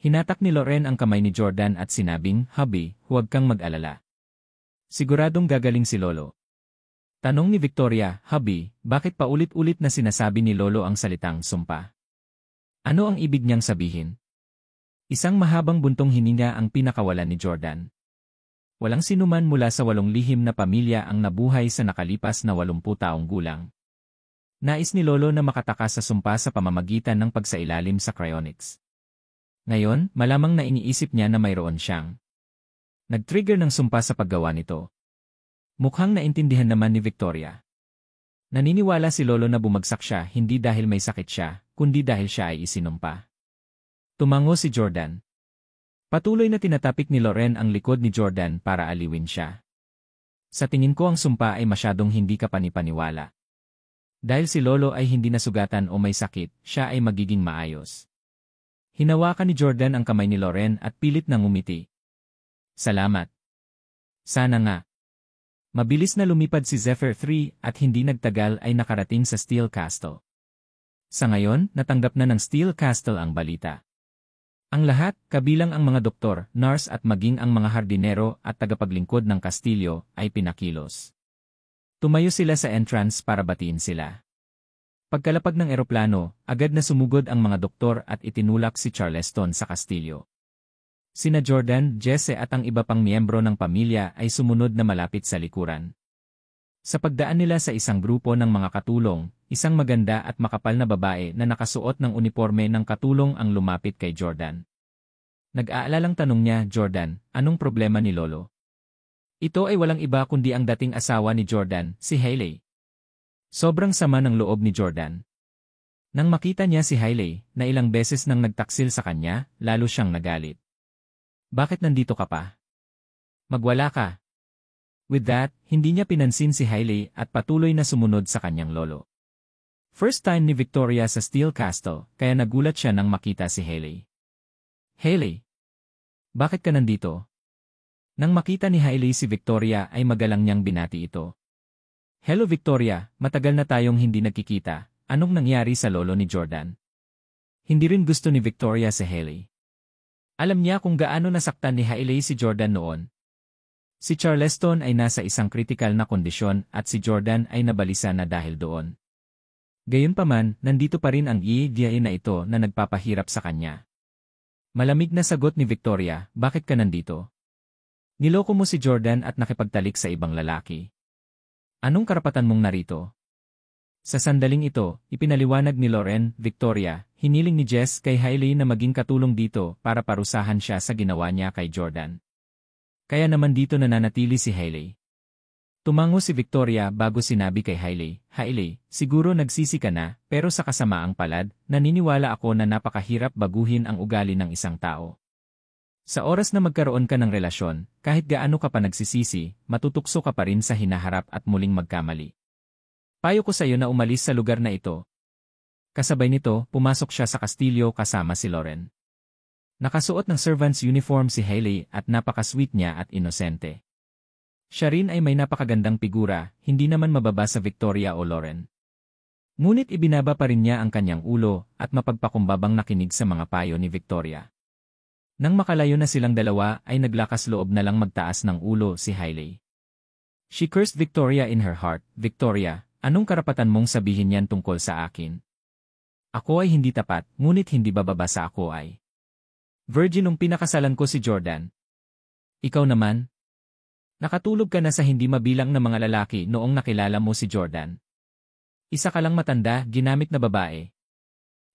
Speaker 1: Hinatak ni Lauren ang kamay ni Jordan at sinabing, Hubby, huwag kang mag-alala. Siguradong gagaling si Lolo. Tanong ni Victoria, Hubby, bakit paulit-ulit na sinasabi ni Lolo ang salitang sumpa? Ano ang ibig niyang sabihin? Isang mahabang buntong hininga ang pinakawalan ni Jordan. Walang sinuman mula sa 8 lihim na pamilya ang nabuhay sa nakalipas na 80 taong gulang. Nais ni Lolo na makatakas sa sumpa sa pamamagitan ng pagsailalim sa cryonics. Ngayon, malamang na iniisip niya na mayroon siyang nag-trigger ng sumpa sa paggawa nito. Mukhang naintindihan naman ni Victoria. Naniniwala si Lolo na bumagsak siya hindi dahil may sakit siya, kundi dahil siya ay isinumpa. Tumango si Jordan. Patuloy na tinatapik ni Lauren ang likod ni Jordan para aliwin siya. Sa tingin ko ang sumpa ay masyadong hindi ka panipaniwala. Dahil si Lolo ay hindi nasugatan o may sakit, siya ay magiging maayos. Hinawakan ni Jordan ang kamay ni Lauren at pilit na ngumiti. Salamat. Sana nga. Mabilis na lumipad si Zephyr 3 at hindi nagtagal ay nakarating sa Steel Castle. Sa ngayon, natanggap na ng Steel Castle ang balita. Ang lahat, kabilang ang mga doktor, nurse at maging ang mga hardinero at tagapaglingkod ng kastilyo, ay pinakilos. Tumayo sila sa entrance para batiin sila. Pagkalapag ng eroplano, agad na sumugod ang mga doktor at itinulak si Charleston sa kastilyo. Sina Jordan, Jesse at ang iba pang miyembro ng pamilya ay sumunod na malapit sa likuran. Sa pagdaan nila sa isang grupo ng mga katulong, isang maganda at makapal na babae na nakasuot ng uniforme ng katulong ang lumapit kay Jordan. Nag-aalalang tanong niya, Jordan, anong problema ni Lolo? Ito ay walang iba kundi ang dating asawa ni Jordan, si Hailey. Sobrang sama ng loob ni Jordan. Nang makita niya si Hailey, na ilang beses nang nagtaksil sa kanya, lalo siyang nagalit. Bakit nandito ka pa? Magwala ka. With that, hindi niya pinansin si Hailey at patuloy na sumunod sa kanyang lolo. First time ni Victoria sa Steel Castle, kaya nagulat siya nang makita si Hailey. Hailey, bakit ka nandito? Nang makita ni Hailey si Victoria ay magalang niyang binati ito. Hello Victoria, matagal na tayong hindi nagkikita, anong nangyari sa lolo ni Jordan? Hindi rin gusto ni Victoria si Hailey. Alam niya kung gaano nasaktan ni Hailey si Jordan noon. Si Charleston ay nasa isang kritikal na kondisyon at si Jordan ay nabalisa na dahil doon. Gayunpaman, nandito pa rin ang idea na ito na nagpapahirap sa kanya. Malamig na sagot ni Victoria, bakit ka nandito? Niloko mo si Jordan at nakipagtalik sa ibang lalaki. Anong karapatan mong narito? Sa sandaling ito, ipinaliwanag ni Lauren, Victoria, hiniling ni Jess kay Hailey na maging katulong dito para parusahan siya sa ginawa niya kay Jordan. Kaya naman dito nananatili si Hailey. Tumango si Victoria bago sinabi kay Hailey, Hailey, siguro nagsisi ka na, pero sa kasamaang palad, naniniwala ako na napakahirap baguhin ang ugali ng isang tao. Sa oras na magkaroon ka ng relasyon, kahit gaano ka pa nagsisisi, matutukso ka pa rin sa hinaharap at muling magkamali. Payo ko sa iyo na umalis sa lugar na ito. Kasabay nito, pumasok siya sa kastilyo kasama si Lauren. Nakasuot ng servant's uniform si Hailey at napaka-sweet niya at inosente. Siya rin ay may napakagandang figura, hindi naman mababa sa Victoria o Lauren. Ngunit ibinaba pa rin niya ang kanyang ulo at mapagpakumbabang nakinig sa mga payo ni Victoria. Nang makalayo na silang dalawa ay naglakas loob na lang magtaas ng ulo si Hailey. She cursed Victoria in her heart, Victoria, anong karapatan mong sabihin yan tungkol sa akin? Ako ay hindi tapat, ngunit hindi bababa sa ako ay. Virgin nung pinakasalan ko si Jordan. Ikaw naman? Nakatulog ka na sa hindi mabilang na mga lalaki noong nakilala mo si Jordan. Isa ka lang matanda, ginamit na babae.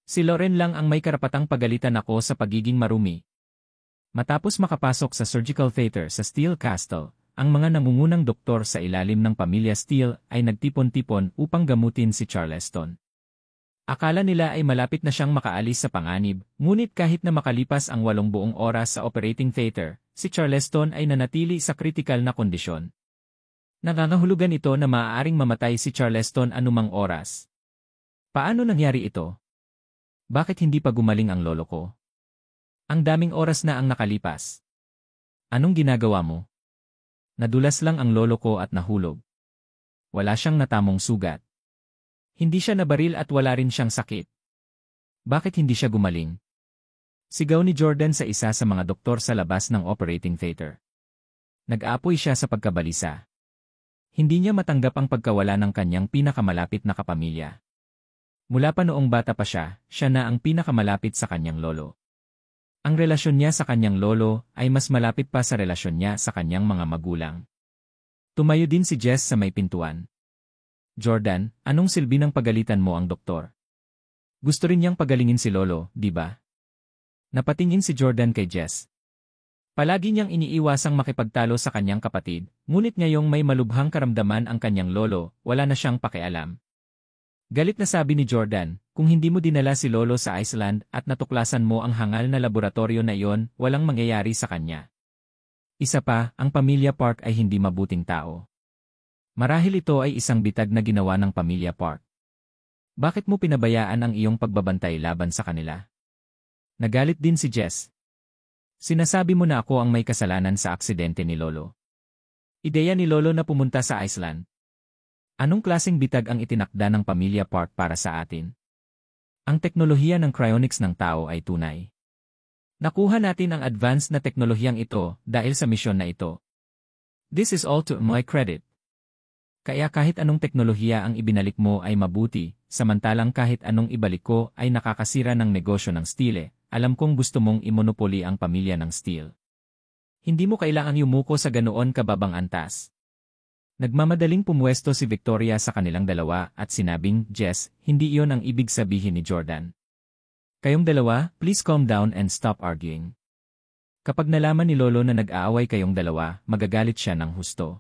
Speaker 1: Si Lauren lang ang may karapatang pagalitan ako sa pagiging marumi. Matapos makapasok sa surgical theater sa Steel Castle, ang mga nangungunang doktor sa ilalim ng pamilya Steel ay nagtipon-tipon upang gamutin si Charleston. Akala nila ay malapit na siyang makaalis sa panganib, ngunit kahit na makalipas ang 8 buong oras sa operating theater, si Charleston ay nanatili sa kritikal na kondisyon. Nangangahulugan ito na maaaring mamatay si Charleston anumang oras. Paano nangyari ito? Bakit hindi pa gumaling ang lolo ko? Ang daming oras na ang nakalipas. Anong ginagawa mo? Nadulas lang ang lolo ko at nahulog. Wala siyang natamong sugat. Hindi siya nabaril at wala rin siyang sakit. Bakit hindi siya gumaling? Sigaw ni Jordan sa isa sa mga doktor sa labas ng operating theater. Nag-aapoy siya sa pagkabalisa. Hindi niya matanggap ang pagkawala ng kanyang pinakamalapit na kapamilya. Mula pa noong bata pa siya na ang pinakamalapit sa kanyang lolo. Ang relasyon niya sa kanyang lolo ay mas malapit pa sa relasyon niya sa kanyang mga magulang. Tumayo din si Jess sa may pintuan. Jordan, anong silbi ng pagalitan mo ang doktor? Gusto rin niyang pagalingin si lolo, di ba? Napatingin si Jordan kay Jess. Palagi niyang iniiwasang makipagtalo sa kanyang kapatid, ngunit ngayong may malubhang karamdaman ang kanyang lolo, wala na siyang pakialam. Galit na sabi ni Jordan, kung hindi mo dinala si lolo sa Iceland at natuklasan mo ang hangal na laboratorio na iyon, walang mangyayari sa kanya. Isa pa, ang pamilya Park ay hindi mabuting tao. Marahil ito ay isang bitag na ginawa ng pamilya Park. Bakit mo pinabayaan ang iyong pagbabantay laban sa kanila? Nagalit din si Jess. Sinasabi mo na ako ang may kasalanan sa aksidente ni Lolo. Ideya ni Lolo na pumunta sa Iceland. Anong klaseng bitag ang itinakda ng pamilya Park para sa atin? Ang teknolohiya ng cryonics ng tao ay tunay. Nakuha natin ang advanced na teknolohiyang ito dahil sa misyon na ito. This is all to my credit. Kaya kahit anong teknolohiya ang ibinalik mo ay mabuti, samantalang kahit anong ibalik ko ay nakakasira ng negosyo ng steel. Alam kong gusto mong imonopoli ang pamilya ng steel. Hindi mo kailangang yumuko sa ganoon kababang antas. Nagmamadaling pumwesto si Victoria sa kanilang dalawa at sinabing, Jess, hindi iyon ang ibig sabihin ni Jordan. Kayong dalawa, please calm down and stop arguing. Kapag nalaman ni Lolo na nag-aaway kayong dalawa, magagalit siya ng husto.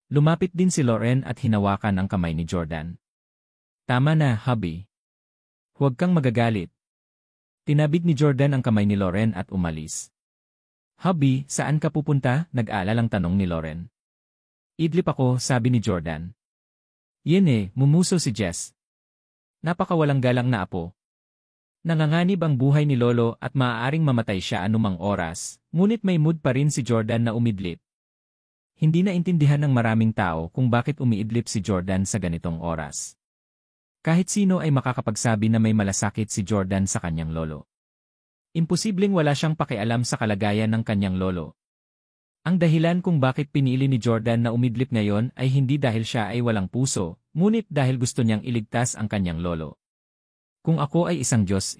Speaker 1: Lumapit din si Lauren at hinawakan ang kamay ni Jordan. Tama na, hubby. Huwag kang magagalit. Tinabig ni Jordan ang kamay ni Lauren at umalis. Hubby, saan ka pupunta? Nag-aalalang tanong ni Lauren. Idlip ako, sabi ni Jordan. Yun mumuso si Jess. Napakawalang galang na apo. Nanganganib ang buhay ni Lolo at maaaring mamatay siya anumang oras, ngunit may mood pa rin si Jordan na umidlip. Hindi na intindihan ng maraming tao kung bakit umiidlip si Jordan sa ganitong oras. Kahit sino ay makakapagsabi na may malasakit si Jordan sa kanyang lolo. Imposibleng wala siyang pakialam sa kalagayan ng kanyang lolo. Ang dahilan kung bakit pinili ni Jordan na umidlip ngayon ay hindi dahil siya ay walang puso, ngunit dahil gusto niyang iligtas ang kanyang lolo. Kung ako ay isang Diyos,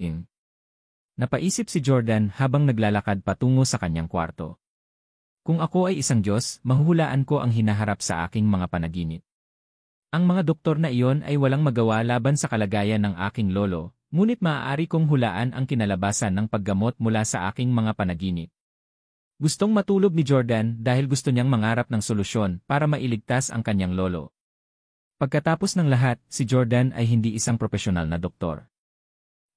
Speaker 1: napaisip si Jordan habang naglalakad patungo sa kanyang kwarto. Kung ako ay isang Diyos, mahuhulaan ko ang hinaharap sa aking mga panaginip. Ang mga doktor na iyon ay walang magawa laban sa kalagayan ng aking lolo, ngunit maaari kong hulaan ang kinalabasan ng paggamot mula sa aking mga panaginip. Gustong matulog ni Jordan dahil gusto niyang mangarap ng solusyon para mailigtas ang kanyang lolo. Pagkatapos ng lahat, si Jordan ay hindi isang profesional na doktor.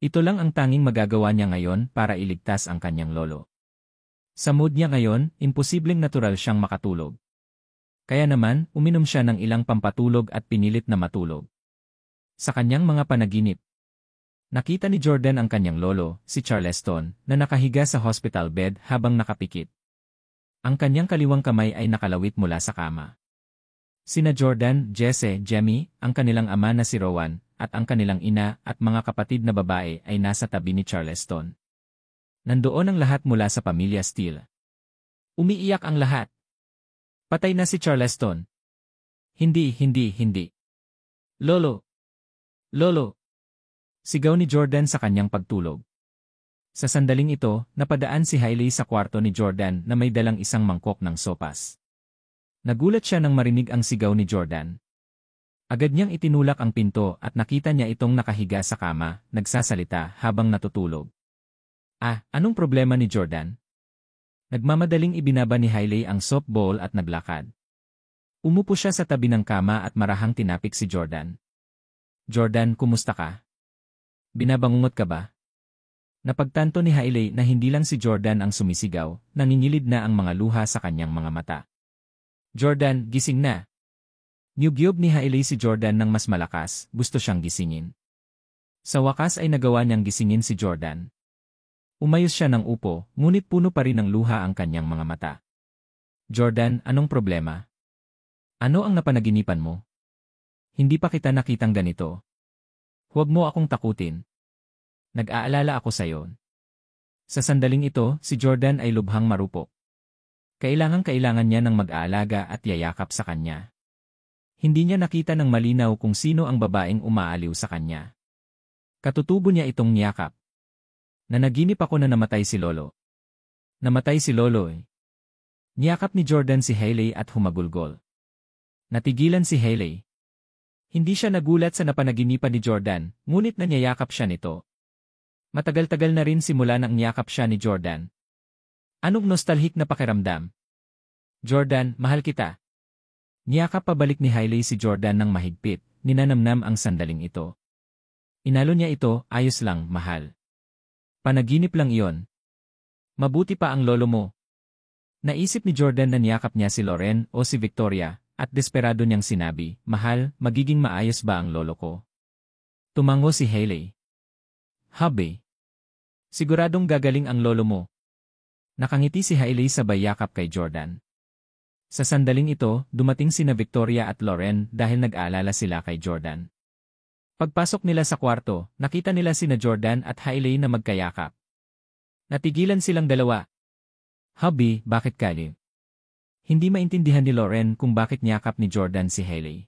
Speaker 1: Ito lang ang tanging magagawa niya ngayon para iligtas ang kanyang lolo. Sa mood niya ngayon, imposibleng natural siyang makatulog. Kaya naman, uminom siya ng ilang pampatulog at pinilit na matulog. Sa kanyang mga panaginip, nakita ni Jordan ang kanyang lolo, si Charleston, na nakahiga sa hospital bed habang nakapikit. Ang kanyang kaliwang kamay ay nakalawit mula sa kama. Sina Jordan, Jesse, Jemmy, ang kanilang ama na si Rowan, at ang kanilang ina at mga kapatid na babae ay nasa tabi ni Charleston. Nandoon ang lahat mula sa pamilya Steele. Umiiyak ang lahat. Patay na si Charleston. Hindi. Lolo! Lolo! Sigaw ni Jordan sa kanyang pagtulog. Sa sandaling ito, napadaan si Hailey sa kwarto ni Jordan na may dalang isang mangkok ng sopas. Nagulat siya nang marinig ang sigaw ni Jordan. Agad niyang itinulak ang pinto at nakita niya itong nakahiga sa kama, nagsasalita habang natutulog. Anong problema ni Jordan? Nagmamadaling ibinaba ni Hailey ang soap bowl at naglakad. Umupo siya sa tabi ng kama at marahang tinapik si Jordan. Jordan, kumusta ka? Binabangungot ka ba? Napagtanto ni Hailey na hindi lang si Jordan ang sumisigaw, nangingilid na ang mga luha sa kanyang mga mata. Jordan, gising na. Niyugyog ni Hailey si Jordan ng mas malakas, gusto siyang gisingin. Sa wakas ay nagawa niyang gisingin si Jordan. Umayos siya ng upo, ngunit puno pa rin ng luha ang kanyang mga mata. Jordan, anong problema? Ano ang napanaginipan mo? Hindi pa kita nakitang ganito. Huwag mo akong takutin. Nag-aalala ako sa'yo. Sa sandaling ito, si Jordan ay lubhang marupok. Kailangan niya ng mag-aalaga at yayakap sa kanya. Hindi niya nakita ng malinaw kung sino ang babaeng umaaliw sa kanya. Katutubo niya itong niyakap. Nanaginip ako na namatay si Lolo. Namatay si Lolo. Niyakap ni Jordan si Hailey at humagulgol. Natigilan si Hailey. Hindi siya nagulat sa napanaginipan ni Jordan, ngunit nanyayakap siya nito. Matagal-tagal na rin simula nang niyakap siya ni Jordan. Anong nostalhik na pakiramdam? Jordan, mahal kita. Niyakap pabalik ni Hailey si Jordan ng mahigpit, ninanamnam ang sandaling ito. Inalo niya ito, ayos lang, mahal. Panaginip lang iyon. Mabuti pa ang lolo mo. Naisip ni Jordan na niyakap niya si Lauren o si Victoria, at desperado niyang sinabi, mahal, magiging maayos ba ang lolo ko? Tumango si Hailey. Hubby. Siguradong gagaling ang lolo mo. Nakangiti si Hailey sabay yakap kay Jordan. Sa sandaling ito, dumating sina Victoria at Lauren dahil nag-aalala sila kay Jordan. Pagpasok nila sa kwarto, nakita nila sina Jordan at Hailey na magkayakap. Natigilan silang dalawa. Hubby, bakit kali? Hindi maintindihan ni Lauren kung bakit niyakap ni Jordan si Hailey.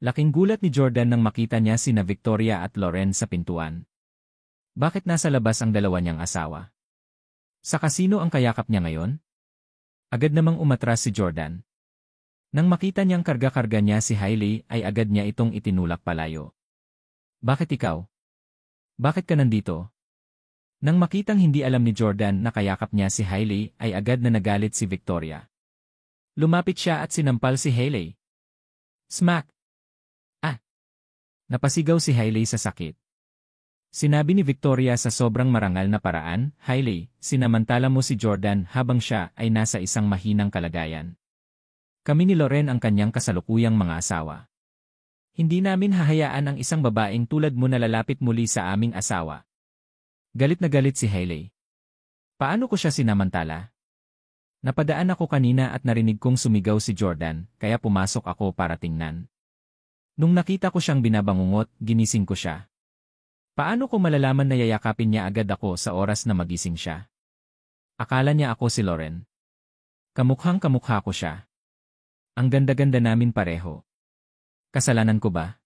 Speaker 1: Laking gulat ni Jordan nang makita niya sina Victoria at Lauren sa pintuan. Bakit nasa labas ang dalawa niyang asawa? Sa kasino ang kayakap niya ngayon? Agad namang umatras si Jordan. Nang makita niyang karga-karga niya si Hailey ay agad niya itong itinulak palayo. Bakit ikaw? Bakit ka nandito? Nang makitang hindi alam ni Jordan na kayakap niya si Hailey ay agad na nagalit si Victoria. Lumapit siya at sinampal si Hailey. Smack! Ah! Napasigaw si Hailey sa sakit. Sinabi ni Victoria sa sobrang marangal na paraan, Hailey, sinamantala mo si Jordan habang siya ay nasa isang mahinang kalagayan. Kami ni Lauren ang kanyang kasalukuyang mga asawa. Hindi namin hahayaan ang isang babaeng tulad mo na lalapit muli sa aming asawa. Galit na galit si Hailey. Paano ko siya sinamantala? Napadaan ako kanina at narinig kong sumigaw si Jordan, kaya pumasok ako para tingnan. Nung nakita ko siyang binabangungot, ginising ko siya. Paano ko malalaman na yayakapin niya agad ako sa oras na magising siya? Akala niya ako si Lauren. Kamukhang kamukha ko siya. Ang ganda-ganda namin pareho. Kasalanan ko ba?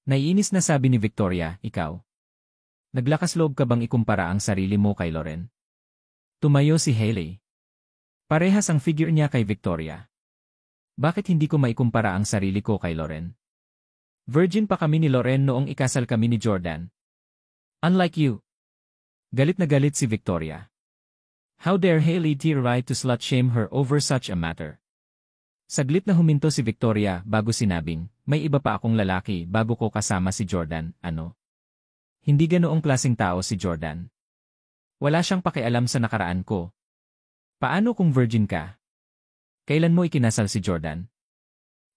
Speaker 1: Naiinis na sabi ni Victoria, ikaw. Naglakas loob ka bang ikumpara ang sarili mo kay Lauren? Tumayo si Hailey. Parehas ang figure niya kay Victoria. Bakit hindi ko maikumpara ang sarili ko kay Lauren? Virgin pa kami ni Lauren noong ikasal kami ni Jordan. Unlike you. Galit na galit si Victoria. How dare Hailey try to slut-shame her over such a matter? Saglit na huminto si Victoria bago sinabing, may iba pa akong lalaki bago ko kasama si Jordan, ano? Hindi ganoong klaseng tao si Jordan. Wala siyang pakialam sa nakaraan ko. Paano kung virgin ka? Kailan mo ikinasal si Jordan?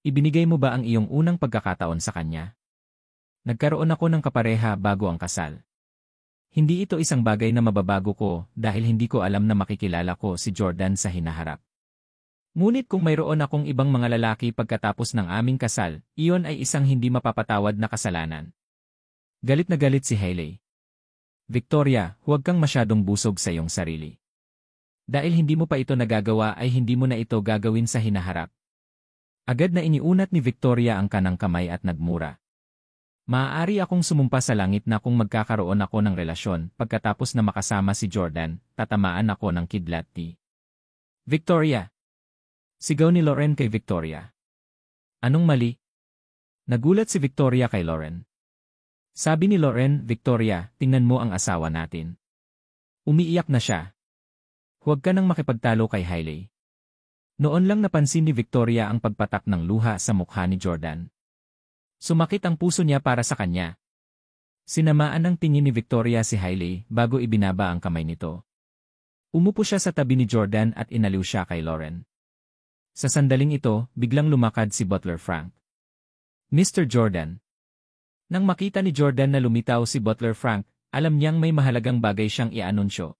Speaker 1: Ibinigay mo ba ang iyong unang pagkakataon sa kanya? Nagkaroon ako ng kapareha bago ang kasal. Hindi ito isang bagay na mababago ko dahil hindi ko alam na makikilala ko si Jordan sa hinaharap. Ngunit kung mayroon akong ibang mga lalaki pagkatapos ng aming kasal, iyon ay isang hindi mapapatawad na kasalanan. Galit na galit si Hailey. Victoria, huwag kang masyadong busog sa iyong sarili. Dahil hindi mo pa ito nagagawa ay hindi mo na ito gagawin sa hinaharap. Agad na iniunat ni Victoria ang kanang kamay at nagmura. Maaari akong sumumpa sa langit na kung magkakaroon ako ng relasyon pagkatapos na makasama si Jordan, tatamaan ako ng kidlat ni Victoria. Sigaw ni Lauren kay Victoria. Anong mali? Nagulat si Victoria kay Lauren. Sabi ni Lauren, Victoria, tingnan mo ang asawa natin. Umiiyak na siya. Huwag ka nang makipagtalo kay Hailey. Noon lang napansin ni Victoria ang pagpatak ng luha sa mukha ni Jordan. Sumakit ang puso niya para sa kanya. Sinamaan ng tingin ni Victoria si Hailey bago ibinaba ang kamay nito. Umupo siya sa tabi ni Jordan at inaliw siya kay Lauren. Sa sandaling ito, biglang lumakad si Butler Frank. Mr. Jordan. Nang makita ni Jordan na lumitaw si Butler Frank, alam niyang may mahalagang bagay siyang i-anunsyo.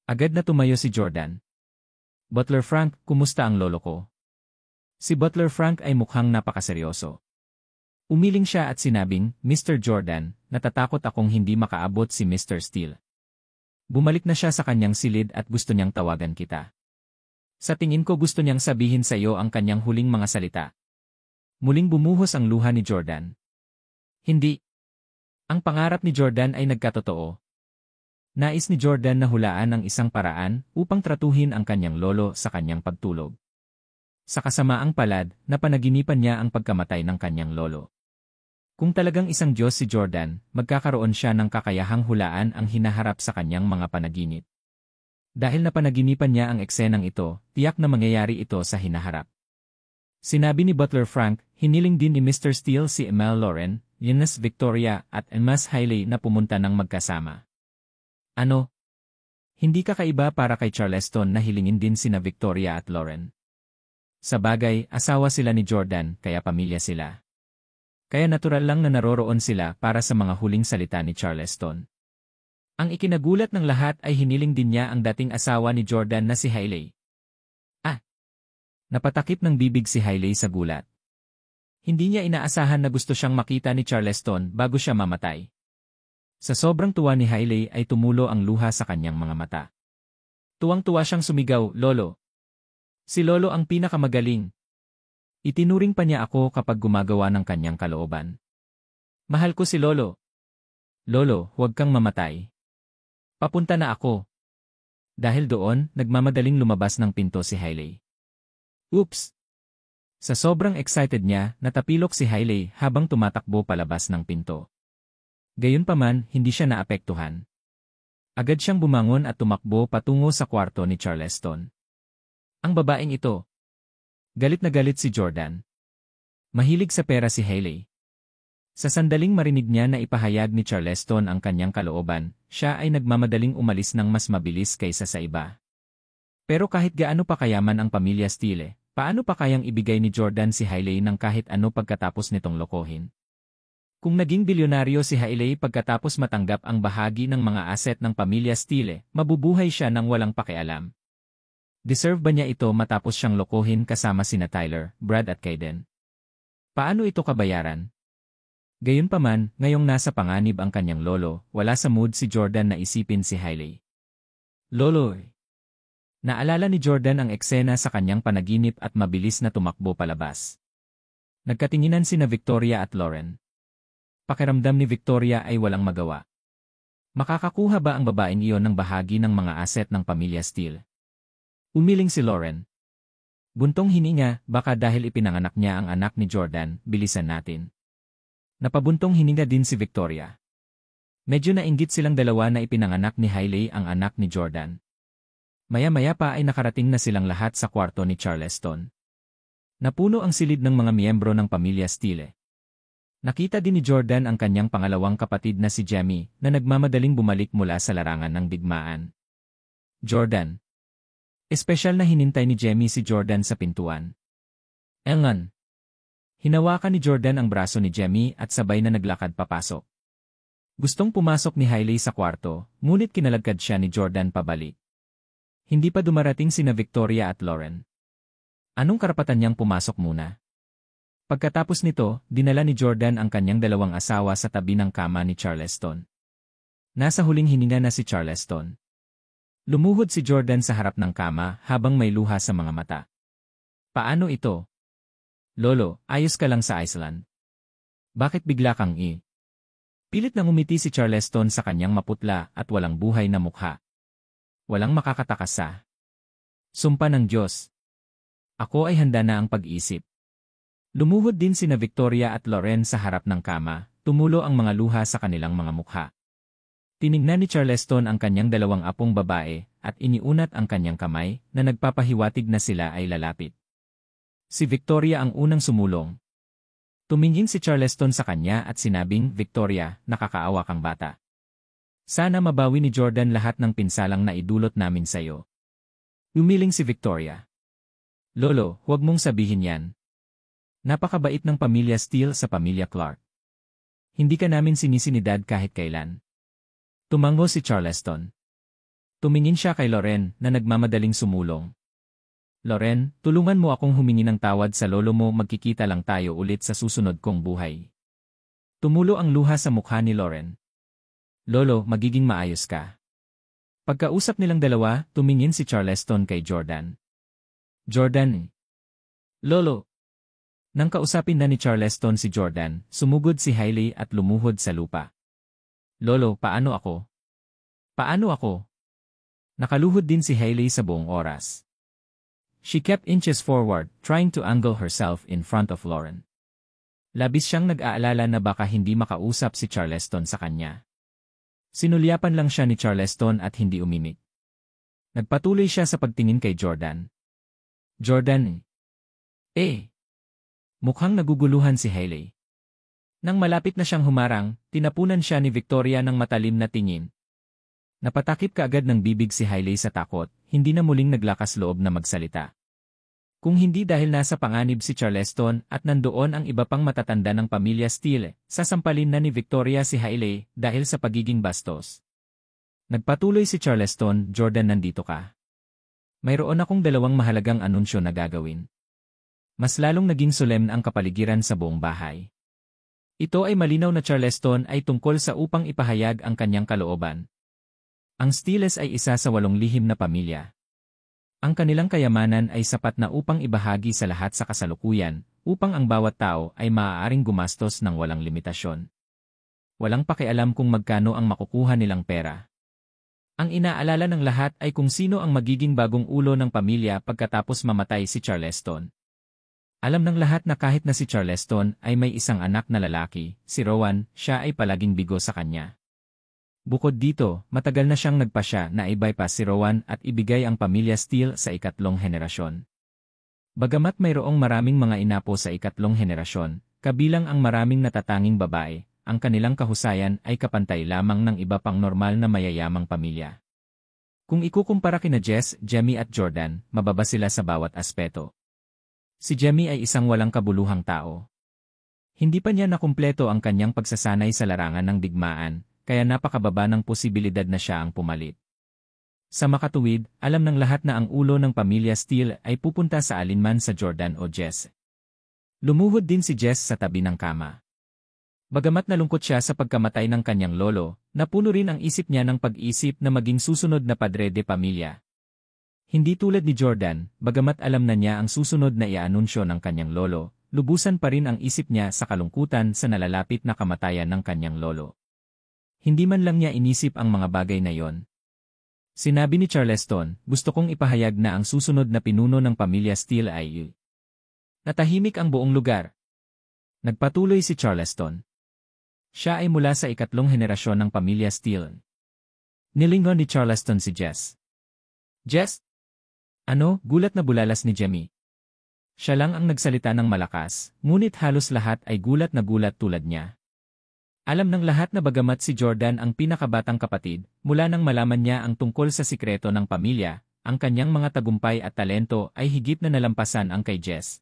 Speaker 1: Agad na tumayo si Jordan. Butler Frank, kumusta ang lolo ko? Si Butler Frank ay mukhang napakaseryoso. Umiling siya at sinabing, Mr. Jordan, natatakot akong hindi makaabot si Mr. Steele. Bumalik na siya sa kanyang silid at gusto niyang tawagan kita. Sa tingin ko gusto niyang sabihin sa iyo ang kanyang huling mga salita. Muling bumuhos ang luha ni Jordan. Hindi. Ang pangarap ni Jordan ay nagkatotoo. Nais ni Jordan na hulaan ang isang paraan upang tratuhin ang kanyang lolo sa kanyang pagtulog. Sa kasamaang palad, napanaginipan niya ang pagkamatay ng kanyang lolo. Kung talagang isang Diyos si Jordan, magkakaroon siya ng kakayahang hulaan ang hinaharap sa kanyang mga panaginip. Dahil napanaginipan niya ang eksenang ito, tiyak na mangyayari ito sa hinaharap. Sinabi ni Butler Frank, hiniling din ni Mr. Steele si Emma Lauren, Ines Victoria at Emma's Hailey na pumunta ng magkasama. Ano? Hindi kakaiba para kay Charleston na hilingin din sina Victoria at Lauren. Sa bagay, asawa sila ni Jordan, kaya pamilya sila. Kaya natural lang na naroroon sila para sa mga huling salita ni Charleston. Ang ikinagulat ng lahat ay hiniling din niya ang dating asawa ni Jordan na si Hailey. Napatakip ng bibig si Hailey sa gulat. Hindi niya inaasahan na gusto siyang makita ni Charleston bago siya mamatay. Sa sobrang tuwa ni Hailey ay tumulo ang luha sa kanyang mga mata. Tuwang-tuwa siyang sumigaw, "Lolo! Si Lolo ang pinakamagaling." Itinuring pa niya ako kapag gumagawa ng kanyang kalooban. "Mahal ko si Lolo." "Lolo, huwag kang mamatay. Papunta na ako." Dahil doon, nagmamadaling lumabas ng pinto si Hailey. Oops! Sa sobrang excited niya, natapilok si Hailey habang tumatakbo palabas ng pinto. Gayunpaman, hindi siya naapektuhan. Agad siyang bumangon at tumakbo patungo sa kwarto ni Charleston. Ang babaeng ito. Galit na galit si Jordan. Mahilig sa pera si Hailey. Sa sandaling marinig niya na ipahayag ni Charleston ang kanyang kalooban, siya ay nagmamadaling umalis ng mas mabilis kaysa sa iba. Pero kahit gaano pa kayaman ang pamilya Steele, paano pa kayang ibigay ni Jordan si Hailey ng kahit ano pagkatapos nitong lokohin? Kung naging bilyonaryo si Hailey pagkatapos matanggap ang bahagi ng mga aset ng pamilya Steele, mabubuhay siya ng walang pakialam. Deserve ba niya ito matapos siyang lokohin kasama sina Tyler, Brad at Kaden? Paano ito kabayaran? Gayunpaman, ngayong nasa panganib ang kanyang lolo, wala sa mood si Jordan na isipin si Hailey. "Lolo!" Naalala ni Jordan ang eksena sa kanyang panaginip at mabilis na tumakbo palabas. Nagkatinginan sina Victoria at Lauren. Pakiramdam ni Victoria ay walang magawa. Makakakuha ba ang babaeng iyon ng bahagi ng mga aset ng pamilya Steele? Umiling si Lauren. Buntong hininga, baka dahil ipinanganak niya ang anak ni Jordan, bilisan natin. Napabuntong hininga din si Victoria. Medyo nainggit silang dalawa na ipinanganak ni Hailey ang anak ni Jordan. Maya-maya pa ay nakarating na silang lahat sa kwarto ni Charleston. Napuno ang silid ng mga miyembro ng pamilya Steele. Nakita din ni Jordan ang kanyang pangalawang kapatid na si Jamie na nagmamadaling bumalik mula sa larangan ng digmaan. Jordan. Espesyal na hinintay ni Jamie si Jordan sa pintuan. "Engan." Hinawakan ni Jordan ang braso ni Jamie at sabay na naglakad papasok. Gustong pumasok ni Hailey sa kwarto, ngunit kinalagkad siya ni Jordan pabalik. Hindi pa dumarating sina Victoria at Lauren. Anong karapatan niyang pumasok muna? Pagkatapos nito, dinala ni Jordan ang kanyang dalawang asawa sa tabi ng kama ni Charleston. Nasa huling hininga na si Charleston. Lumuhod si Jordan sa harap ng kama habang may luha sa mga mata. "Paano ito?" "Lolo, ayos ka lang sa Iceland. Bakit bigla kang Pilit na ngumiti si Charleston sa kanyang maputla at walang buhay na mukha. Walang makakatakas sa sumpa ng Diyos. Ako ay handa na ang pag-isip. Lumuhod din sina Victoria at Lauren sa harap ng kama, tumulo ang mga luha sa kanilang mga mukha. Tinignan ni Charleston ang kanyang dalawang apong babae at iniunat ang kanyang kamay na nagpapahiwatig na sila ay lalapit. Si Victoria ang unang sumulong. Tumingin si Charleston sa kanya at sinabing, "Victoria, nakakaawa kang bata. Sana mabawi ni Jordan lahat ng pinsalang na idulot namin sa'yo." Umiling si Victoria. "Lolo, huwag mong sabihin yan. Napakabait ng pamilya Steele sa pamilya Clark. Hindi ka namin sinisinidad kahit kailan." Tumango si Charleston. Tumingin siya kay Lauren na nagmamadaling sumulong. "Lauren, tulungan mo akong humingi ng tawad sa lolo mo, magkikita lang tayo ulit sa susunod kong buhay." Tumulo ang luha sa mukha ni Lauren. "Lolo, magiging maayos ka." Pagkausap nilang dalawa, tumingin si Charleston kay Jordan. "Jordan." "Lolo." Nang kausapin na ni Charleston si Jordan, sumugod si Hailey at lumuhod sa lupa. "Lolo, paano ako?" "Paano ako?" Nakaluhod din si Hailey sa buong oras. She kept inches forward, trying to angle herself in front of Lauren. Labis siyang nag-aalala na baka hindi makausap si Charleston sa kanya. Sinulyapan lang siya ni Charleston at hindi umimik. Nagpatuloy siya sa pagtingin kay Jordan. "Jordan." Mukhang naguguluhan si Hailey. Nang malapit na siyang humarang, tinapunan siya ni Victoria ng matalim na tingin. Napatakip kaagad ng bibig si Hailey sa takot, hindi na muling naglakas loob na magsalita. Kung hindi dahil nasa panganib si Charleston at nandoon ang iba pang matatanda ng pamilya Steele, sasampalin na ni Victoria si Hailey dahil sa pagiging bastos. Nagpatuloy si Charleston, Jordan, nandito ka. Mayroon akong dalawang mahalagang anunsyo na gagawin. Mas lalong naging solemn ang kapaligiran sa buong bahay. Ito ay malinaw na Charleston ay tungkol sa upang ipahayag ang kanyang kalooban. Ang Stiles ay isa sa 8 lihim na pamilya. Ang kanilang kayamanan ay sapat na upang ibahagi sa lahat sa kasalukuyan, upang ang bawat tao ay maaaring gumastos ng walang limitasyon. Walang pakialam kung magkano ang makukuha nilang pera. Ang inaalala ng lahat ay kung sino ang magiging bagong ulo ng pamilya pagkatapos mamatay si Charleston. Alam ng lahat na kahit na si Charleston ay may isang anak na lalaki, si Rowan, siya ay palaging bigo sa kanya. Bukod dito, matagal na siyang nagpasya na i-bypass si Rowan at ibigay ang pamilya Steele sa 3 henerasyon. Bagamat mayroong maraming mga inapo sa 3 henerasyon, kabilang ang maraming natatanging babae, ang kanilang kahusayan ay kapantay lamang ng iba pang normal na mayayamang pamilya. Kung ikukumpara kina Jess, Jamie at Jordan, mababa sila sa bawat aspeto. Si Jamie ay isang walang kabuluhang tao. Hindi pa niya nakumpleto ang kanyang pagsasanay sa larangan ng digmaan, kaya napakababa ng posibilidad na siya ang pumalit. Sa makatuwid, alam ng lahat na ang ulo ng pamilya Steele ay pupunta sa alinman sa Jordan o Jess. Lumuhod din si Jess sa tabi ng kama. Bagamat nalungkot siya sa pagkamatay ng kanyang lolo, napuno rin ang isip niya ng pag-isip na maging susunod na padre de pamilya. Hindi tulad ni Jordan, bagamat alam na niya ang susunod na iaanunsyo ng kanyang lolo, lubusan pa rin ang isip niya sa kalungkutan sa nalalapit na kamatayan ng kanyang lolo. Hindi man lang niya inisip ang mga bagay na yon. Sinabi ni Charleston, gusto kong ipahayag na ang susunod na pinuno ng pamilya Steele ay Natahimik ang buong lugar. Nagpatuloy si Charleston. Siya ay mula sa 3 henerasyon ng pamilya Steele. Nilingon ni Charleston si Jess. Jess? Ano? Gulat na bulalas ni Jamie. Siya lang ang nagsalita ng malakas, ngunit halos lahat ay gulat na gulat tulad niya. Alam ng lahat na bagamat si Jordan ang pinakabatang kapatid, mula nang malaman niya ang tungkol sa sikreto ng pamilya, ang kanyang mga tagumpay at talento ay higit na nalampasan ang kay Jess.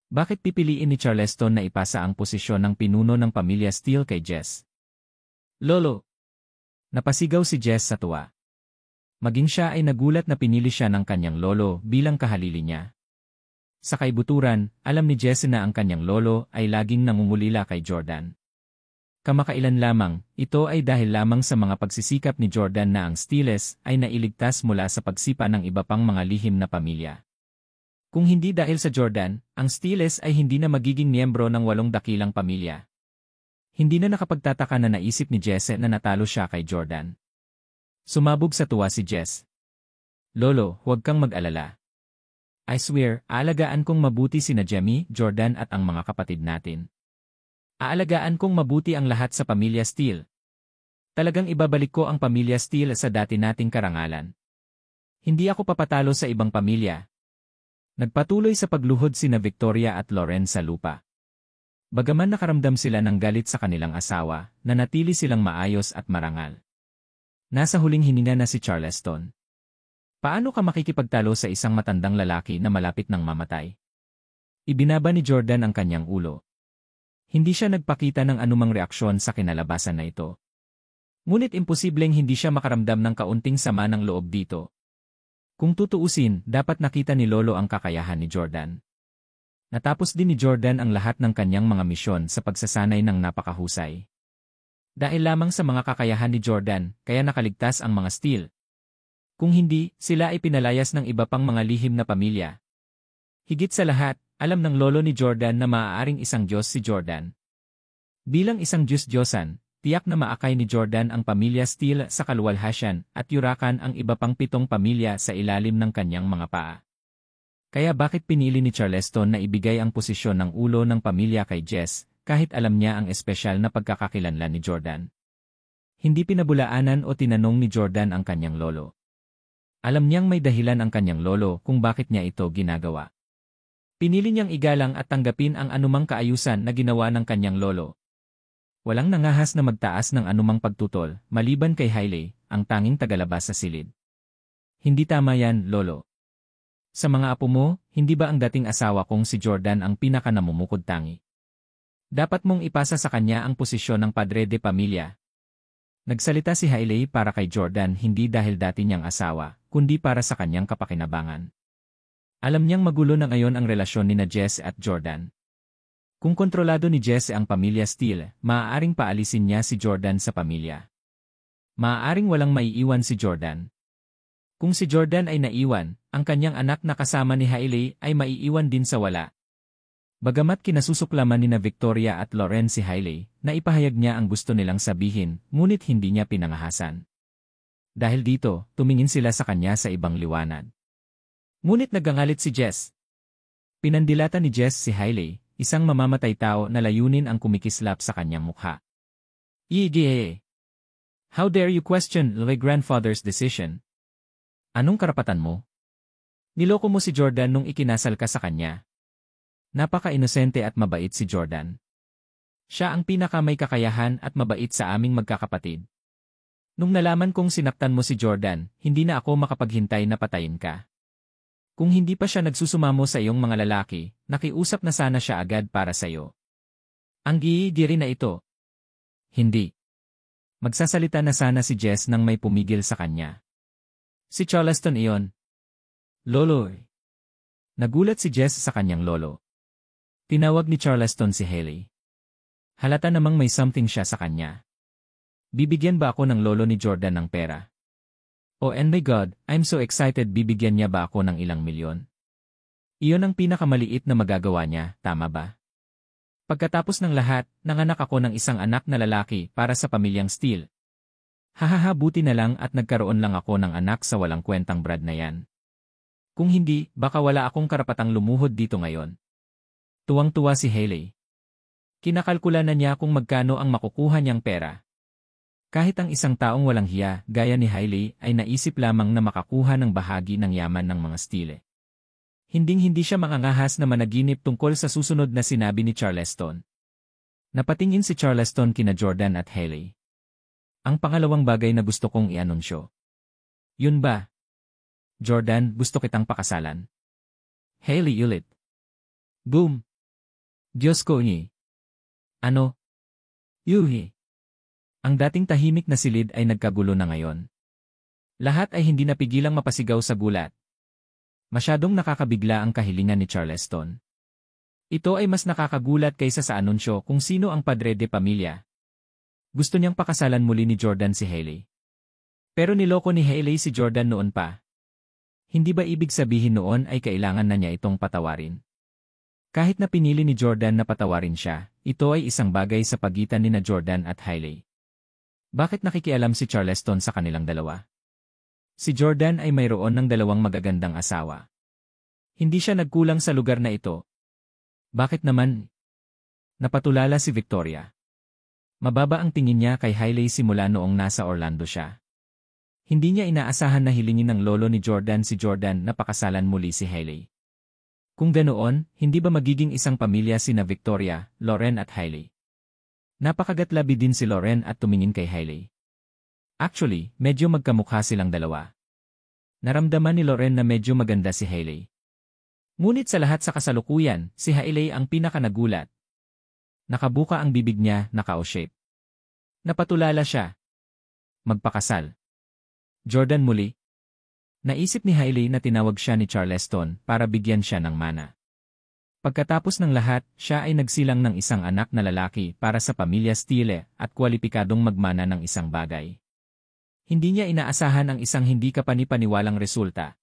Speaker 1: Bakit pipiliin ni Charleston na ipasa ang posisyon ng pinuno ng pamilya Steele kay Jess? Lolo! Napasigaw si Jess sa tuwa. Maging siya ay nagulat na pinili siya ng kanyang lolo bilang kahalili niya. Sa kaibuturan, alam ni Jess na ang kanyang lolo ay laging nangungulila kay Jordan. Kamakailan lamang, ito ay dahil lamang sa mga pagsisikap ni Jordan na ang Steeles ay nailigtas mula sa pagsipa ng iba pang mga lihim na pamilya. Kung hindi dahil sa Jordan, ang Steeles ay hindi na magiging miyembro ng 8 dakilang pamilya. Hindi na nakapagtataka na naisip ni Jess na natalo siya kay Jordan. Sumabog sa tuwa si Jess. Lolo, huwag kang mag-alala. I swear, aalagaan kong mabuti sina Jamie, Jordan at ang mga kapatid natin. Aalagaan kong mabuti ang lahat sa pamilya Steele. Talagang ibabalik ko ang pamilya Steele sa dati nating karangalan. Hindi ako papatalo sa ibang pamilya. Nagpatuloy sa pagluhod sina Victoria at Lauren sa lupa. Bagaman nakaramdam sila ng galit sa kanilang asawa, nanatili silang maayos at marangal. Nasa huling hininga na si Charleston. Paano ka makikipagtalo sa isang matandang lalaki na malapit ng mamatay? Ibinaba ni Jordan ang kanyang ulo. Hindi siya nagpakita ng anumang reaksyon sa kinalabasan na ito. Ngunit imposibleng hindi siya makaramdam ng kaunting sama ng loob dito. Kung tutuusin, dapat nakita ni Lolo ang kakayahan ni Jordan. Natapos din ni Jordan ang lahat ng kanyang mga misyon sa pagsasanay ng napakahusay. Dahil lamang sa mga kakayahan ni Jordan, kaya nakaligtas ang mga Steele. Kung hindi, sila ay pinalayas ng iba pang mga lihim na pamilya. Higit sa lahat, alam ng lolo ni Jordan na maaaring isang Diyos si Jordan. Bilang isang Diyos-Diyosan, tiyak na maakay ni Jordan ang pamilya Steele sa kaluwalhasyan at yurakan ang iba pang 7 pamilya sa ilalim ng kanyang mga paa. Kaya bakit pinili ni Charleston na ibigay ang posisyon ng ulo ng pamilya kay Jess, kahit alam niya ang espesyal na pagkakakilanlan ni Jordan? Hindi pinabulaanan o tinanong ni Jordan ang kanyang lolo. Alam niyang may dahilan ang kanyang lolo kung bakit niya ito ginagawa. Pinili niyang igalang at tanggapin ang anumang kaayusan na ginawa ng kanyang lolo. Walang nangahas na magtaas ng anumang pagtutol, maliban kay Hailey, ang tanging tagalabas sa silid. Hindi tama yan, lolo. Sa mga apo mo, hindi ba ang dating asawa kong si Jordan ang pinaka-namumukod-tangi? Dapat mong ipasa sa kanya ang posisyon ng padre de pamilya. Nagsalita si Hailey para kay Jordan hindi dahil dati niyang asawa, kundi para sa kanyang kapakinabangan. Alam niyang magulo na ngayon ang relasyon ni Jesse at Jordan. Kung kontrolado ni Jesse ang pamilya Steele, maaaring paalisin niya si Jordan sa pamilya. Maaaring walang maiiwan si Jordan. Kung si Jordan ay naiwan, ang kanyang anak na kasama ni Hailey ay maiiwan din sa wala. Bagamat kinasusuklaman ni Victoria at Loren si Hailey, naipahayag niya ang gusto nilang sabihin, ngunit hindi niya pinangahasan. Dahil dito, tumingin sila sa kanya sa ibang liwanag. Ngunit nagangalit si Jess. Pinandilata ni Jess si Hailey, isang mamamatay tao na layunin ang kumikislap sa kanyang mukha. EDA. How dare you question my grandfather's decision? Anong karapatan mo? Niloko mo si Jordan nung ikinasal ka sa kanya. Napaka-inosente at mabait si Jordan. Siya ang pinakamay kakayahan at mabait sa aming magkakapatid. Nung nalaman kong sinaktan mo si Jordan, hindi na ako makapaghintay na patayin ka. Kung hindi pa siya nagsusumamo sa iyong mga lalaki, nakiusap na sana siya agad para sa iyo. Ang giidiri na ito. Hindi. Magsasalita na sana si Jess nang may pumigil sa kanya. Si Charleston iyon. Lolo. Nagulat si Jess sa kanyang lolo. Tinawag ni Charleston si Hailey. Halata namang may something siya sa kanya. Bibigyan ba ako ng lolo ni Jordan ng pera? Oh and my God, I'm so excited, bibigyan niya ba ako ng ilang milyon? Iyon ang pinakamaliit na magagawa niya, tama ba? Pagkatapos ng lahat, nanganak ako ng isang anak na lalaki para sa pamilyang Steele. Hahaha, buti na lang at nagkaroon lang ako ng anak sa walang kwentang Brad na yan. Kung hindi, baka wala akong karapatang lumuhod dito ngayon. Tuwang-tuwa si Hailey. Kinakalkula na niya kung magkano ang makukuha niyang pera. Kahit ang isang taong walang hiya, gaya ni Hailey, ay naisip lamang na makakuha ng bahagi ng yaman ng mga Steele. Hinding-hindi siya mangangahas na managinip tungkol sa susunod na sinabi ni Charleston. Napatingin si Charleston kina Jordan at Hailey. Ang pangalawang bagay na gusto kong i-anunsyo. Yun ba? Jordan, gusto kitang pakasalan. Hailey ulit. Boom! Diyos ko ni. Ano? Yuhi. Ang dating tahimik na silid ay nagkagulo na ngayon. Lahat ay hindi napigilang mapasigaw sa gulat. Masyadong nakakabigla ang kahilingan ni Charleston. Ito ay mas nakakagulat kaysa sa anunsyo kung sino ang padre de pamilya. Gusto niyang pakasalan muli ni Jordan si Hailey. Pero niloko ni Hailey si Jordan noon pa. Hindi ba ibig sabihin noon ay kailangan na niya itong patawarin? Kahit na pinili ni Jordan na patawarin siya, ito ay isang bagay sa pagitan ni Jordan at Hailey. Bakit nakikialam si Charleston sa kanilang dalawa? Si Jordan ay mayroon ng dalawang magagandang asawa. Hindi siya nagkulang sa lugar na ito. Bakit naman? Napatulala si Victoria. Mababa ang tingin niya kay Hailey simula noong nasa Orlando siya. Hindi niya inaasahan na hilingin ng lolo ni Jordan si Jordan na pakasalan muli si Hailey. Kung ganoon, hindi ba magiging isang pamilya sina Victoria, Loren at Hailey? Napakagatlabi din si Loren at tumingin kay Hailey. Actually, medyo magkamukha silang dalawa. Naramdaman ni Loren na medyo maganda si Hailey. Ngunit sa lahat sa kasalukuyan, si Hailey ang pinakanagulat. Nakabuka ang bibig niya, naka-O-shape. Napatulala siya. Magpakasal. Jordan muli. Naisip ni Hailey na tinawag siya ni Charleston para bigyan siya ng mana. Pagkatapos ng lahat, siya ay nagsilang ng isang anak na lalaki para sa pamilya Steele at kwalipikadong magmana ng isang bagay. Hindi niya inaasahan ang isang hindi kapanipaniwalang resulta.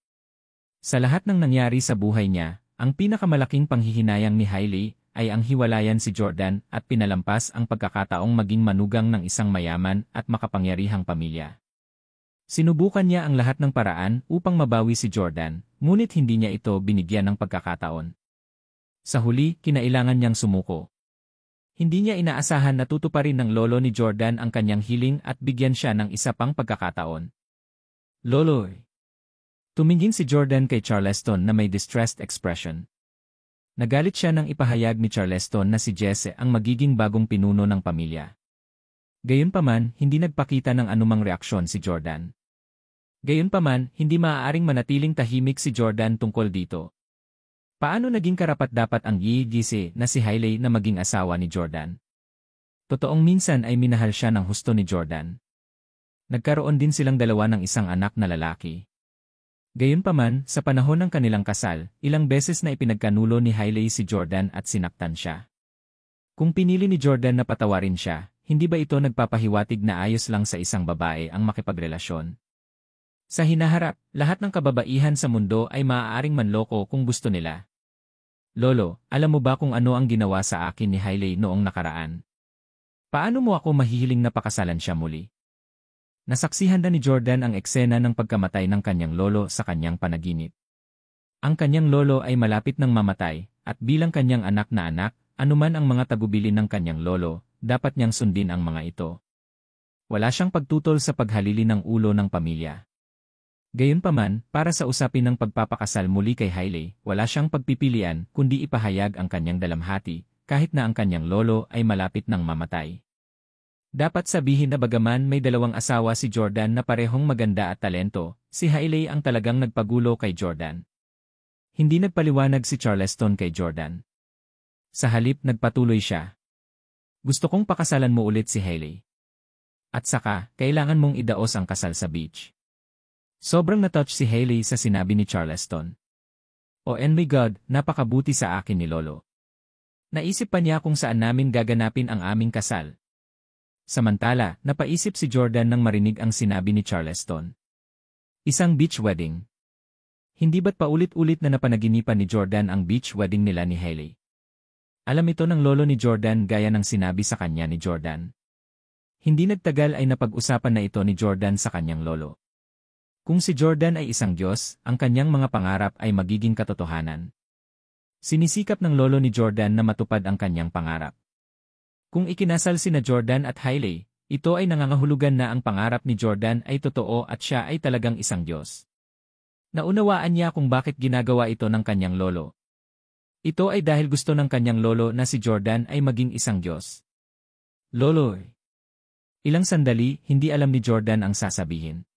Speaker 1: Sa lahat ng nangyari sa buhay niya, ang pinakamalaking panghihinayang ni Hailey ay ang hiwalayan si Jordan at pinalampas ang pagkakataong maging manugang ng isang mayaman at makapangyarihang pamilya. Sinubukan niya ang lahat ng paraan upang mabawi si Jordan, ngunit hindi niya ito binigyan ng pagkakataon. Sa huli, kinailangan niyang sumuko. Hindi niya inaasahan na tutuparin ng lolo ni Jordan ang kanyang hiling at bigyan siya ng isa pang pagkakataon. Lolo. Tumingin si Jordan kay Charleston na may distressed expression. Nagalit siya nang ipahayag ni Charleston na si Jesse ang magiging bagong pinuno ng pamilya. Gayunpaman, hindi nagpakita ng anumang reaksyon si Jordan. Gayunpaman, hindi maaaring manatiling tahimik si Jordan tungkol dito. Paano naging karapat-dapat ang Jesse na si Hailey na maging asawa ni Jordan? Totoong minsan ay minahal siya ng husto ni Jordan. Nagkaroon din silang dalawa ng isang anak na lalaki. Gayunpaman, sa panahon ng kanilang kasal, ilang beses na ipinagkanulo ni Hailey si Jordan at sinaktan siya. Kung pinili ni Jordan na patawarin siya, hindi ba ito nagpapahiwatig na ayos lang sa isang babae ang makipagrelasyon? Sa hinaharap, lahat ng kababaihan sa mundo ay maaaring manloko kung gusto nila. Lolo, alam mo ba kung ano ang ginawa sa akin ni Hailey noong nakaraan? Paano mo ako mahihiling na pakasalan siya muli? Nasaksihan na ni Jordan ang eksena ng pagkamatay ng kanyang lolo sa kanyang panaginip. Ang kanyang lolo ay malapit ng mamatay, at bilang kanyang anak na anak, anuman ang mga tagubilin ng kanyang lolo, dapat niyang sundin ang mga ito. Wala siyang pagtutol sa paghalili ng ulo ng pamilya. Gayunpaman, para sa usapin ng pagpapakasal muli kay Hailey, wala siyang pagpipilian kundi ipahayag ang kanyang dalamhati, kahit na ang kanyang lolo ay malapit ng mamatay. Dapat sabihin na bagaman may dalawang asawa si Jordan na parehong maganda at talento, si Hailey ang talagang nagpagulo kay Jordan. Hindi nagpaliwanag si Charleston kay Jordan. Sa halip nagpatuloy siya. Gusto kong pakasalan mo ulit si Hailey. At saka, kailangan mong idaos ang kasal sa beach. Sobrang natouch si Hailey sa sinabi ni Charleston. Oh and my God, napakabuti sa akin ni Lolo. Naisip pa niya kung saan namin gaganapin ang aming kasal. Samantala, napaisip si Jordan nang marinig ang sinabi ni Charleston. Isang beach wedding. Hindi ba't paulit-ulit na napanaginipan ni Jordan ang beach wedding nila ni Hailey? Alam ito ng lolo ni Jordan gaya ng sinabi sa kanya ni Jordan. Hindi nagtagal ay napag-usapan na ito ni Jordan sa kanyang lolo. Kung si Jordan ay isang Diyos, ang kanyang mga pangarap ay magiging katotohanan. Sinisikap ng lolo ni Jordan na matupad ang kanyang pangarap. Kung ikinasal sina Jordan at Hailey, ito ay nangangahulugan na ang pangarap ni Jordan ay totoo at siya ay talagang isang Diyos. Naunawaan niya kung bakit ginagawa ito ng kanyang lolo. Ito ay dahil gusto ng kanyang lolo na si Jordan ay maging isang Diyos. Lolo. Ilang sandali, hindi alam ni Jordan ang sasabihin.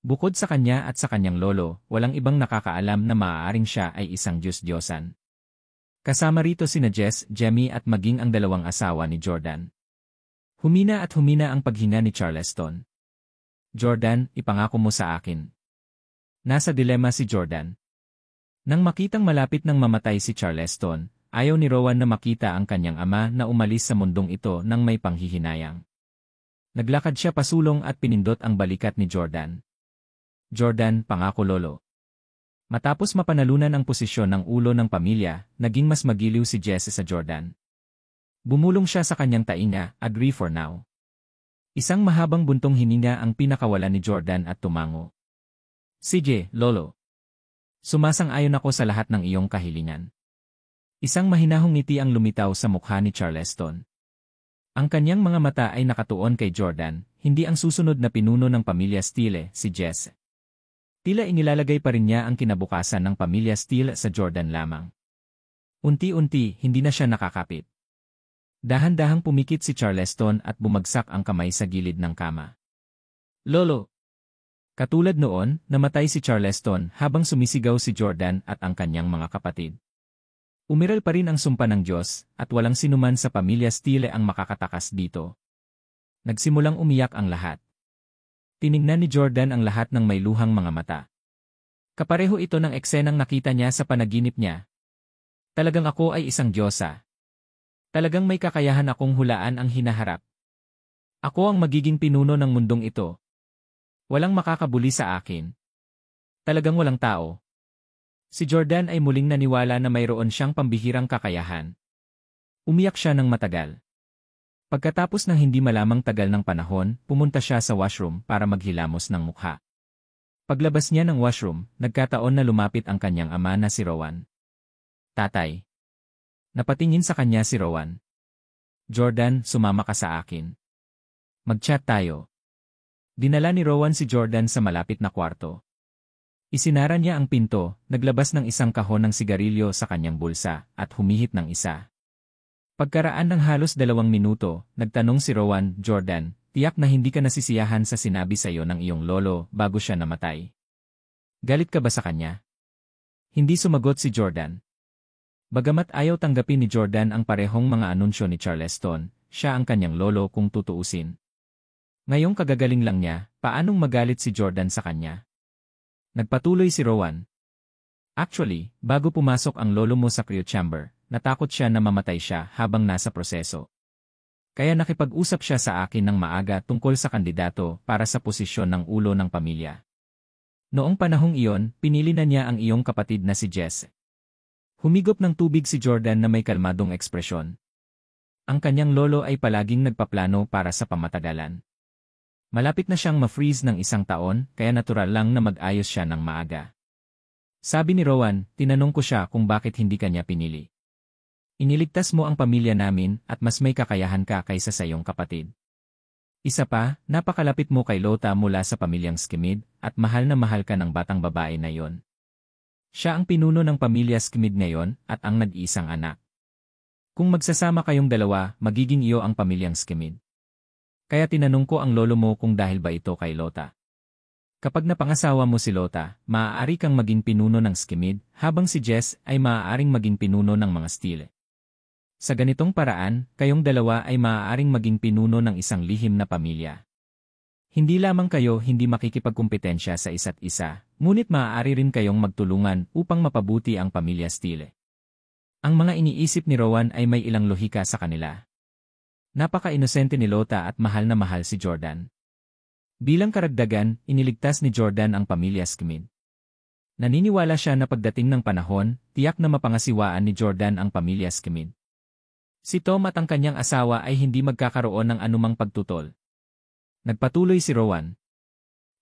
Speaker 1: Bukod sa kanya at sa kanyang lolo, walang ibang nakakaalam na maaaring siya ay isang Diyos-Diyosan. Kasama rito sina Jess, Jemmy at maging ang dalawang asawa ni Jordan. Humina at humina ang paghinga ni Charleston. Jordan, ipangako mo sa akin. Nasa dilema si Jordan. Nang makitang malapit nang mamatay si Charleston, ayaw ni Rowan na makita ang kanyang ama na umalis sa mundong ito nang may panghihinayang. Naglakad siya pasulong at pinindot ang balikat ni Jordan. Jordan, pangako lolo. Matapos mapanalunan ang posisyon ng ulo ng pamilya, naging mas magiliw si Jesse sa Jordan. Bumulong siya sa kanyang tainga, agree for now. Isang mahabang buntong hininga ang pinakawalan ni Jordan at tumango. Sige, lolo. Sumasang-ayon ako sa lahat ng iyong kahilingan. Isang mahinahong ngiti ang lumitaw sa mukha ni Charleston. Ang kanyang mga mata ay nakatuon kay Jordan, hindi ang susunod na pinuno ng pamilya Steele, si Jesse. Tila inilalagay pa rin niya ang kinabukasan ng pamilya Steele sa Jordan lamang. Unti-unti, hindi na siya nakakapit. Dahan-dahang pumikit si Charleston at bumagsak ang kamay sa gilid ng kama. Lolo! Katulad noon, namatay si Charleston habang sumisigaw si Jordan at ang kanyang mga kapatid. Umiral pa rin ang sumpa ng Diyos at walang sinuman sa pamilya Steele ang makakatakas dito. Nagsimulang umiyak ang lahat. Tiningnan ni Jordan ang lahat ng may luhang mga mata. Kapareho ito ng eksenang nakita niya sa panaginip niya. Talagang ako ay isang Diyosa. Talagang may kakayahan akong hulaan ang hinaharap. Ako ang magiging pinuno ng mundong ito. Walang makakabuli sa akin. Talagang walang tao. Si Jordan ay muling naniwala na mayroon siyang pambihirang kakayahan. Umiyak siya ng matagal. Pagkatapos ng hindi malamang tagal ng panahon, pumunta siya sa washroom para maghilamos ng mukha. Paglabas niya ng washroom, nagkataon na lumapit ang kanyang ama na si Rowan. Tatay. Napatingin sa kanya si Rowan. Jordan, sumama ka sa akin. Mag-chat tayo. Dinala ni Rowan si Jordan sa malapit na kwarto. Isinara niya ang pinto, naglabas ng isang kahon ng sigarilyo sa kanyang bulsa, at humihit ng isa. Pagkaraan ng halos 2 minuto, nagtanong si Rowan, Jordan, tiyak na hindi ka nasisiyahan sa sinabi sa iyo ng iyong lolo bago siya namatay. Galit ka ba sa kanya? Hindi sumagot si Jordan. Bagamat ayaw tanggapin ni Jordan ang parehong mga anunsyo ni Charleston, siya ang kanyang lolo kung tutuusin. Ngayong kagagaling lang niya, paanong magalit si Jordan sa kanya? Nagpatuloy si Rowan. Actually, bago pumasok ang lolo mo sa cryo chamber, natakot siya na mamatay siya habang nasa proseso. Kaya nakipag-usap siya sa akin ng maaga tungkol sa kandidato para sa posisyon ng ulo ng pamilya. Noong panahong iyon, pinili na niya ang iyong kapatid na si Jess. Humigop ng tubig si Jordan na may kalmadong ekspresyon. Ang kanyang lolo ay palaging nagpaplano para sa pamatagalan. Malapit na siyang ma-freeze ng 1 taon, kaya natural lang na mag-ayos siya ng maaga. Sabi ni Rowan, tinanong ko siya kung bakit hindi kanya pinili. Iniligtas mo ang pamilya namin at mas may kakayahan ka kaysa sa iyong kapatid. Isa pa, napakalapit mo kay Lota mula sa pamilyang Skimid at mahal na mahal ka ng batang babae na yon. Siya ang pinuno ng pamilya Skimid ngayon at ang nag-iisang anak. Kung magsasama kayong dalawa, magiging iyo ang pamilyang Skimid. Kaya tinanong ko ang lolo mo kung dahil ba ito kay Lota. Kapag napangasawa mo si Lota, maaari kang maging pinuno ng Skimid, habang si Jess ay maaaring maging pinuno ng mga Stile. Sa ganitong paraan, kayong dalawa ay maaaring maging pinuno ng isang lihim na pamilya. Hindi lamang kayo hindi makikipagkumpetensya sa isa't isa, ngunit maaari rin kayong magtulungan upang mapabuti ang pamilya Stile. Ang mga iniisip ni Rowan ay may ilang lohika sa kanila. Napaka-inosente ni Lota at mahal na mahal si Jordan. Bilang karagdagan, iniligtas ni Jordan ang pamilya Skimid. Naniniwala siya na pagdating ng panahon, tiyak na mapangasiwaan ni Jordan ang pamilya Skimid. Si Tom at ang kanyang asawa ay hindi magkakaroon ng anumang pagtutol. Nagpatuloy si Rowan.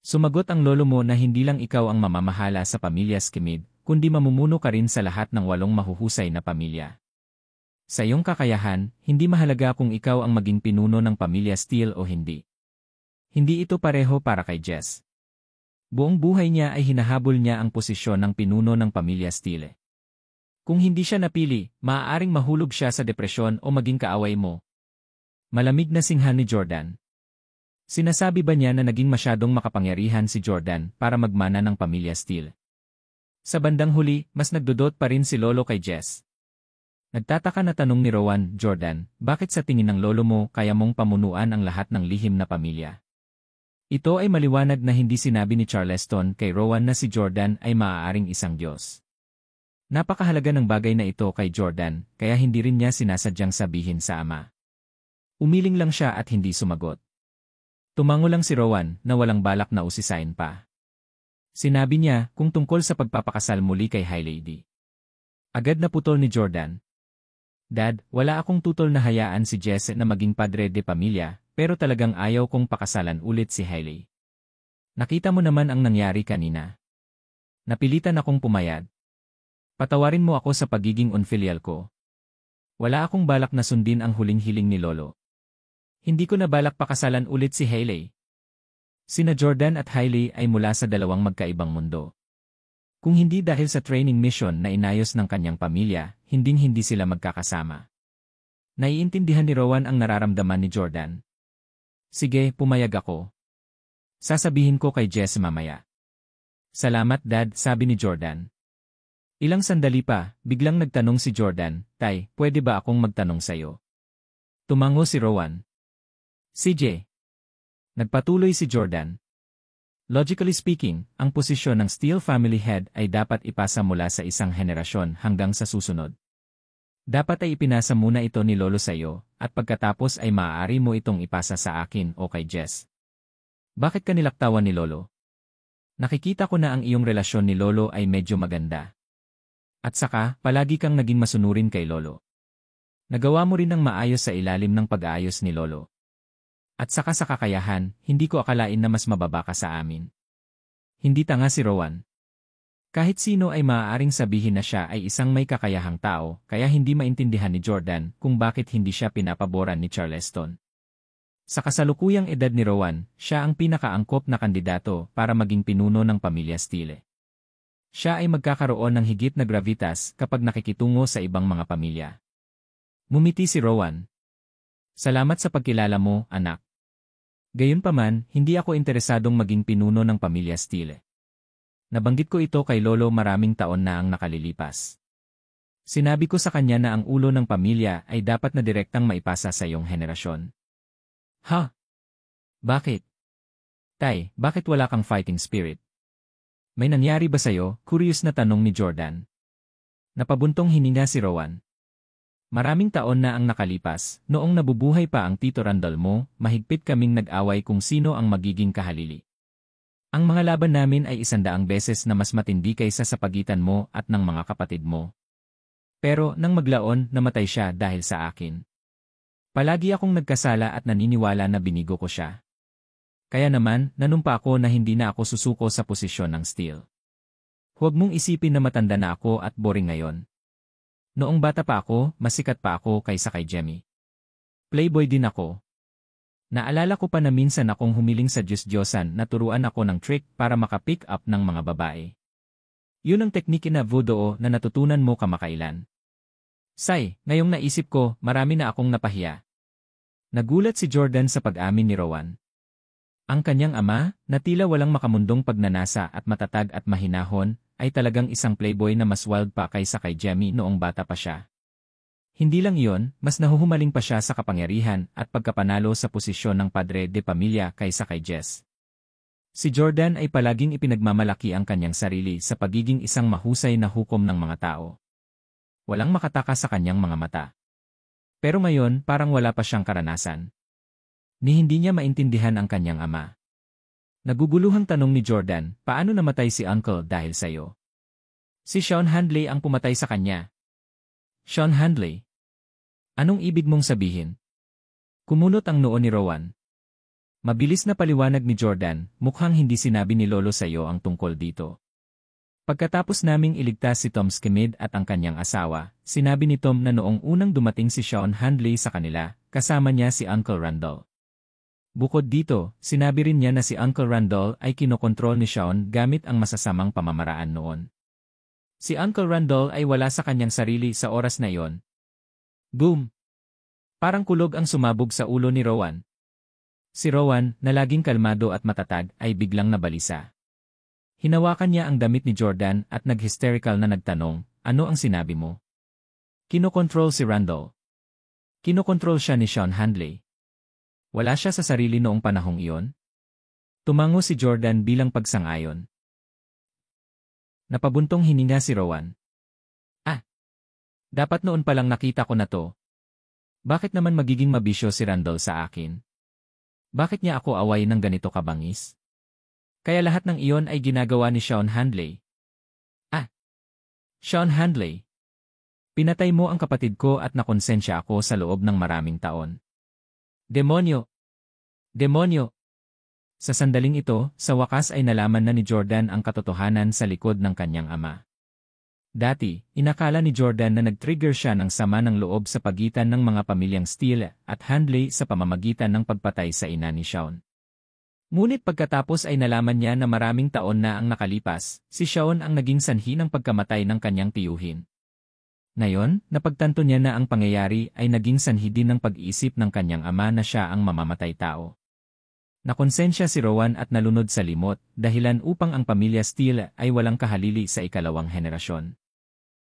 Speaker 1: Sumagot ang lolo mo na hindi lang ikaw ang mamamahala sa pamilya Skimid, kundi mamumuno ka rin sa lahat ng 8 mahuhusay na pamilya. Sa iyong kakayahan, hindi mahalaga kung ikaw ang maging pinuno ng pamilya Steele o hindi. Hindi ito pareho para kay Jess. Buong buhay niya ay hinahabol niya ang posisyon ng pinuno ng pamilya Steele. Kung hindi siya napili, maaaring mahulog siya sa depresyon o maging kaaway mo. Malamig na singhan ni Jordan. Sinasabi ba niya na naging masyadong makapangyarihan si Jordan para magmana ng pamilya Steele? Sa bandang huli, mas nagdudot pa rin si lolo kay Jess. Nagtataka na tanong ni Rowan, Jordan, bakit sa tingin ng lolo mo kaya mong pamunuan ang lahat ng lihim na pamilya? Ito ay maliwanag na hindi sinabi ni Charleston kay Rowan na si Jordan ay maaaring isang Diyos. Napakahalaga ng bagay na ito kay Jordan, kaya hindi rin niya sinasadyang sabihin sa ama. Umiling lang siya at hindi sumagot. Tumango lang si Rowan na walang balak na usisain pa. Sinabi niya kung tungkol sa pagpapakasal muli kay High Lady. Agad na putol ni Jordan. Dad, wala akong tutol na hayaan si Jess na maging padre de pamilya, pero talagang ayaw kong pakasalan ulit si Hailey. Nakita mo naman ang nangyari kanina. Napilitan akong pumayag. Patawarin mo ako sa pagiging unfilial ko. Wala akong balak na sundin ang huling hiling ni Lolo. Hindi ko na balak pakasalan ulit si Hailey. Sina Jordan at Hailey ay mula sa 2 magkaibang mundo. Kung hindi dahil sa training mission na inayos ng kanyang pamilya, hinding-hindi sila magkakasama. Naiintindihan ni Rowan ang nararamdaman ni Jordan. Sige, pumayag ako. Sasabihin ko kay Jess mamaya. Salamat Dad, sabi ni Jordan. Ilang sandali pa, biglang nagtanong si Jordan, Tay, pwede ba akong magtanong sa'yo? Tumango si Rowan. CJ. Nagpatuloy si Jordan. Logically speaking, ang posisyon ng Steele family head ay dapat ipasa mula sa isang henerasyon hanggang sa susunod. Dapat ay ipinasa muna ito ni Lolo sa iyo, at pagkatapos ay maaari mo itong ipasa sa akin o kay Jess. Bakit ka nilaktawan ni Lolo? Nakikita ko na ang iyong relasyon ni Lolo ay medyo maganda. At saka, palagi kang naging masunurin kay Lolo. Nagawa mo rin ng maayos sa ilalim ng pag-aayos ni Lolo. At saka sa kakayahan, hindi ko akalain na mas mababa ka sa amin. Hindi tanga si Rowan. Kahit sino ay maaaring sabihin na siya ay isang may kakayahang tao, kaya hindi maintindihan ni Jordan kung bakit hindi siya pinapaboran ni Charleston. Sa kasalukuyang edad ni Rowan, siya ang pinakaangkop na kandidato para maging pinuno ng pamilya Steele. Siya ay magkakaroon ng higit na gravitas kapag nakikitungo sa ibang mga pamilya. Ngumiti si Rowan. Salamat sa pagkilala mo, anak. Gayunpaman, hindi ako interesadong maging pinuno ng pamilya Steele. Nabanggit ko ito kay Lolo maraming taon na ang nakalilipas. Sinabi ko sa kanya na ang ulo ng pamilya ay dapat na direktang maipasa sa iyong henerasyon. Ha? Bakit? Tay, bakit wala kang fighting spirit? May nangyari ba sa'yo? Curious na tanong ni Jordan. Napabuntong hininga si Rowan. Maraming taon na ang nakalipas, noong nabubuhay pa ang Tito Randall mo, mahigpit kaming nag-away kung sino ang magiging kahalili. Ang mga laban namin ay 100 beses na mas matindi kaysa sa pagitan mo at ng mga kapatid mo. Pero nang maglaon, namatay siya dahil sa akin. Palagi akong nagkasala at naniniwala na binigo ko siya. Kaya naman, nanumpa ako na hindi na ako susuko sa posisyon ng Steel. Huwag mong isipin na matanda na ako at boring ngayon. Noong bata pa ako, masikat pa ako kaysa kay Jemmy. Playboy din ako. Naalala ko pa na minsan akong humiling sa Diyos-Diyosan na turuan ako ng trick para makapick up ng mga babae. Yun ang teknike na voodoo na natutunan mo kamakailan. Say, ngayong naisip ko, marami na akong napahiya. Nagulat si Jordan sa pag-amin ni Rowan. Ang kanyang ama, na tila walang makamundong pagnanasa at matatag at mahinahon, ay talagang isang playboy na mas wild pa kaysa kay Jemmy noong bata pa siya. Hindi lang iyon, mas nahuhumaling pa siya sa kapangyarihan at pagkapanalo sa posisyon ng padre de pamilya kaysa kay Jess. Si Jordan ay palaging ipinagmamalaki ang kanyang sarili sa pagiging isang mahusay na hukom ng mga tao. Walang makatakas sa kanyang mga mata. Pero ngayon parang wala pa siyang karanasan. Ni hindi niya maintindihan ang kanyang ama. Naguguluhang tanong ni Jordan, paano namatay si Uncle dahil sa'yo? Si Sean Handley ang pumatay sa kanya. Sean Handley? Anong ibig mong sabihin? Kumunot ang noo ni Rowan. Mabilis na paliwanag ni Jordan, mukhang hindi sinabi ni Lolo sa'yo ang tungkol dito. Pagkatapos naming iligtas si Tom Skimid at ang kanyang asawa, sinabi ni Tom na noong unang dumating si Sean Handley sa kanila, kasama niya si Uncle Randall. Bukod dito, sinabi rin niya na si Uncle Randall ay kinokontrol ni Sean gamit ang masasamang pamamaraan noon. Si Uncle Randall ay wala sa kanyang sarili sa oras na iyon. Boom! Parang kulog ang sumabog sa ulo ni Rowan. Si Rowan, na laging kalmado at matatag, ay biglang nabalisa. Hinawakan niya ang damit ni Jordan at nag-hysterical na nagtanong, ano ang sinabi mo? Kinokontrol si Randall. Kinokontrol siya ni Sean Handley. Wala siya sa sarili noong panahong iyon? Tumango si Jordan bilang pagsang-ayon. Napabuntong hininga si Rowan. Dapat noon palang nakita ko na to. Bakit naman magiging mabisyo si Randall sa akin? Bakit niya ako away ng ganito kabangis? Kaya lahat ng iyon ay ginagawa ni Sean Handley. Sean Handley. Pinatay mo ang kapatid ko at nakonsensya ako sa loob ng maraming taon. Demonyo! Demonyo! Sa sandaling ito, sa wakas ay nalaman na ni Jordan ang katotohanan sa likod ng kanyang ama. Dati, inakala ni Jordan na nag-trigger siya ng sama ng loob sa pagitan ng mga pamilyang Steele at Handley sa pamamagitan ng pagpatay sa ina ni Sean. Ngunit pagkatapos ay nalaman niya na maraming taon na ang nakalipas, si Sean ang naging sanhi ng pagkamatay ng kanyang tiyuhin. Ngayon, napagtanto niya na ang pangyayari ay naging sanhi din ng pag-iisip ng kanyang ama na siya ang mamamatay tao. Nakonsensya si Rowan at nalunod sa limot, dahilan upang ang pamilya Steele ay walang kahalili sa ikalawang henerasyon.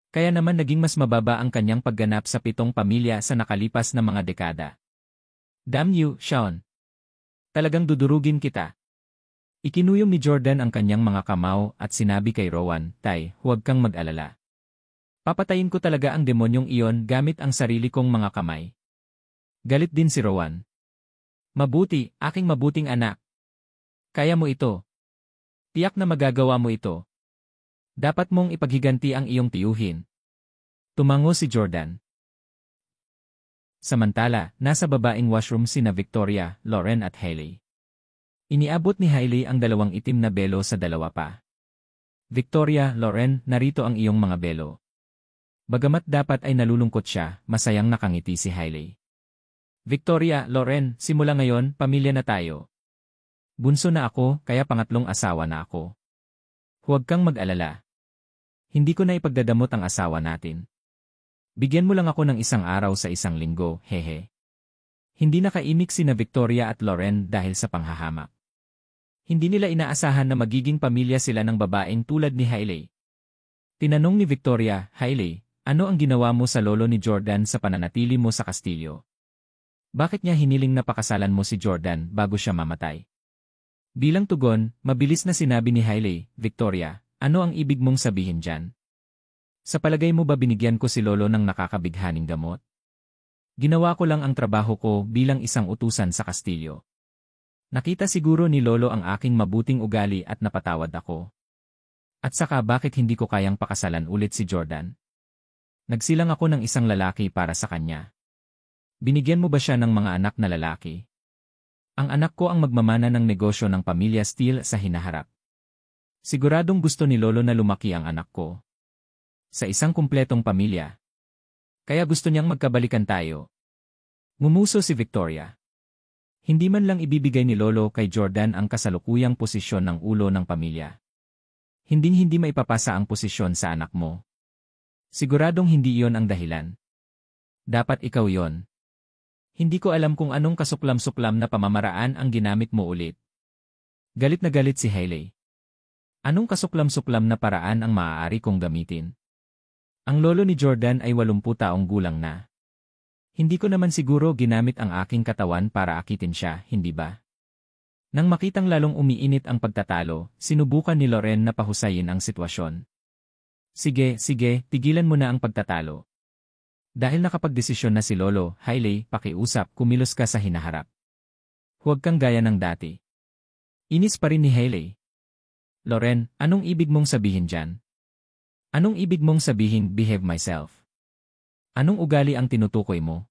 Speaker 1: Kaya naman naging mas mababa ang kanyang pagganap sa 7 pamilya sa nakalipas na mga dekada. Damn you, Sean! Talagang dudurugin kita. Ikinuyom ni Jordan ang kanyang mga kamao at sinabi kay Rowan, Tay, huwag kang mag-alala. Papatayin ko talaga ang demonyong iyon gamit ang sarili kong mga kamay. Galit din si Rowan. Mabuti, aking mabuting anak. Kaya mo ito. Tiyak na magagawa mo ito. Dapat mong ipaghiganti ang iyong tiyuhin. Tumango si Jordan. Samantala, nasa babaeng washroom sina Victoria, Lauren at Hailey. Iniabot ni Hailey ang 2 itim na belo sa 2 pa. Victoria, Lauren, narito ang iyong mga belo. Bagamat dapat ay nalulungkot siya, masayang nakangiti si Hailey. Victoria, Lauren, simula ngayon, pamilya na tayo. Bunso na ako, kaya pangatlong asawa na ako. Huwag kang mag-alala. Hindi ko na ipagdadamot ang asawa natin. Bigyan mo lang ako ng 1 araw sa 1 linggo, hehe. Hindi nakaimik sina Victoria at Lauren dahil sa panghahamak. Hindi nila inaasahan na magiging pamilya sila ng babaeng tulad ni Hailey. Tinanong ni Victoria, Hailey, ano ang ginawa mo sa lolo ni Jordan sa pananatili mo sa kastilyo? Bakit niya hiniling na pakasalan mo si Jordan bago siya mamatay? Bilang tugon, mabilis na sinabi ni Hailey, Victoria, ano ang ibig mong sabihin dyan? Sa palagay mo ba binigyan ko si Lolo ng nakakabighaning gamot? Ginawa ko lang ang trabaho ko bilang isang utusan sa kastilyo. Nakita siguro ni Lolo ang aking mabuting ugali at napatawad ako. At saka bakit hindi ko kayang pakasalan ulit si Jordan? Nagsilang ako ng isang lalaki para sa kanya. Binigyan mo ba siya ng mga anak na lalaki? Ang anak ko ang magmamana ng negosyo ng pamilya Steele sa hinaharap. Siguradong gusto ni Lolo na lumaki ang anak ko. Sa isang kumpletong pamilya. Kaya gusto niyang magkabalikan tayo. Ngumuso si Victoria. Hindi man lang ibibigay ni Lolo kay Jordan ang kasalukuyang posisyon ng ulo ng pamilya. Hinding-hindi maipapasa ang posisyon sa anak mo. Siguradong hindi iyon ang dahilan. Dapat ikaw yon. Hindi ko alam kung anong kasuklam-suklam na pamamaraan ang ginamit mo ulit. Galit na galit si Hailey. Anong kasuklam-suklam na paraan ang maaari kong gamitin? Ang lolo ni Jordan ay 80 taong gulang na. Hindi ko naman siguro ginamit ang aking katawan para akitin siya, hindi ba? Nang makitang lalong umiinit ang pagtatalo, sinubukan ni Loren na pahusayin ang sitwasyon. Sige, tigilan mo na ang pagtatalo. Dahil nakapagdesisyon na si Lolo, Hailey, pakiusap, kumilos ka sa hinaharap. Huwag kang gaya ng dati. Inis pa rin ni Hailey. Loren, anong ibig mong sabihin dyan? Anong ibig mong sabihin, behave myself? Anong ugali ang tinutukoy mo?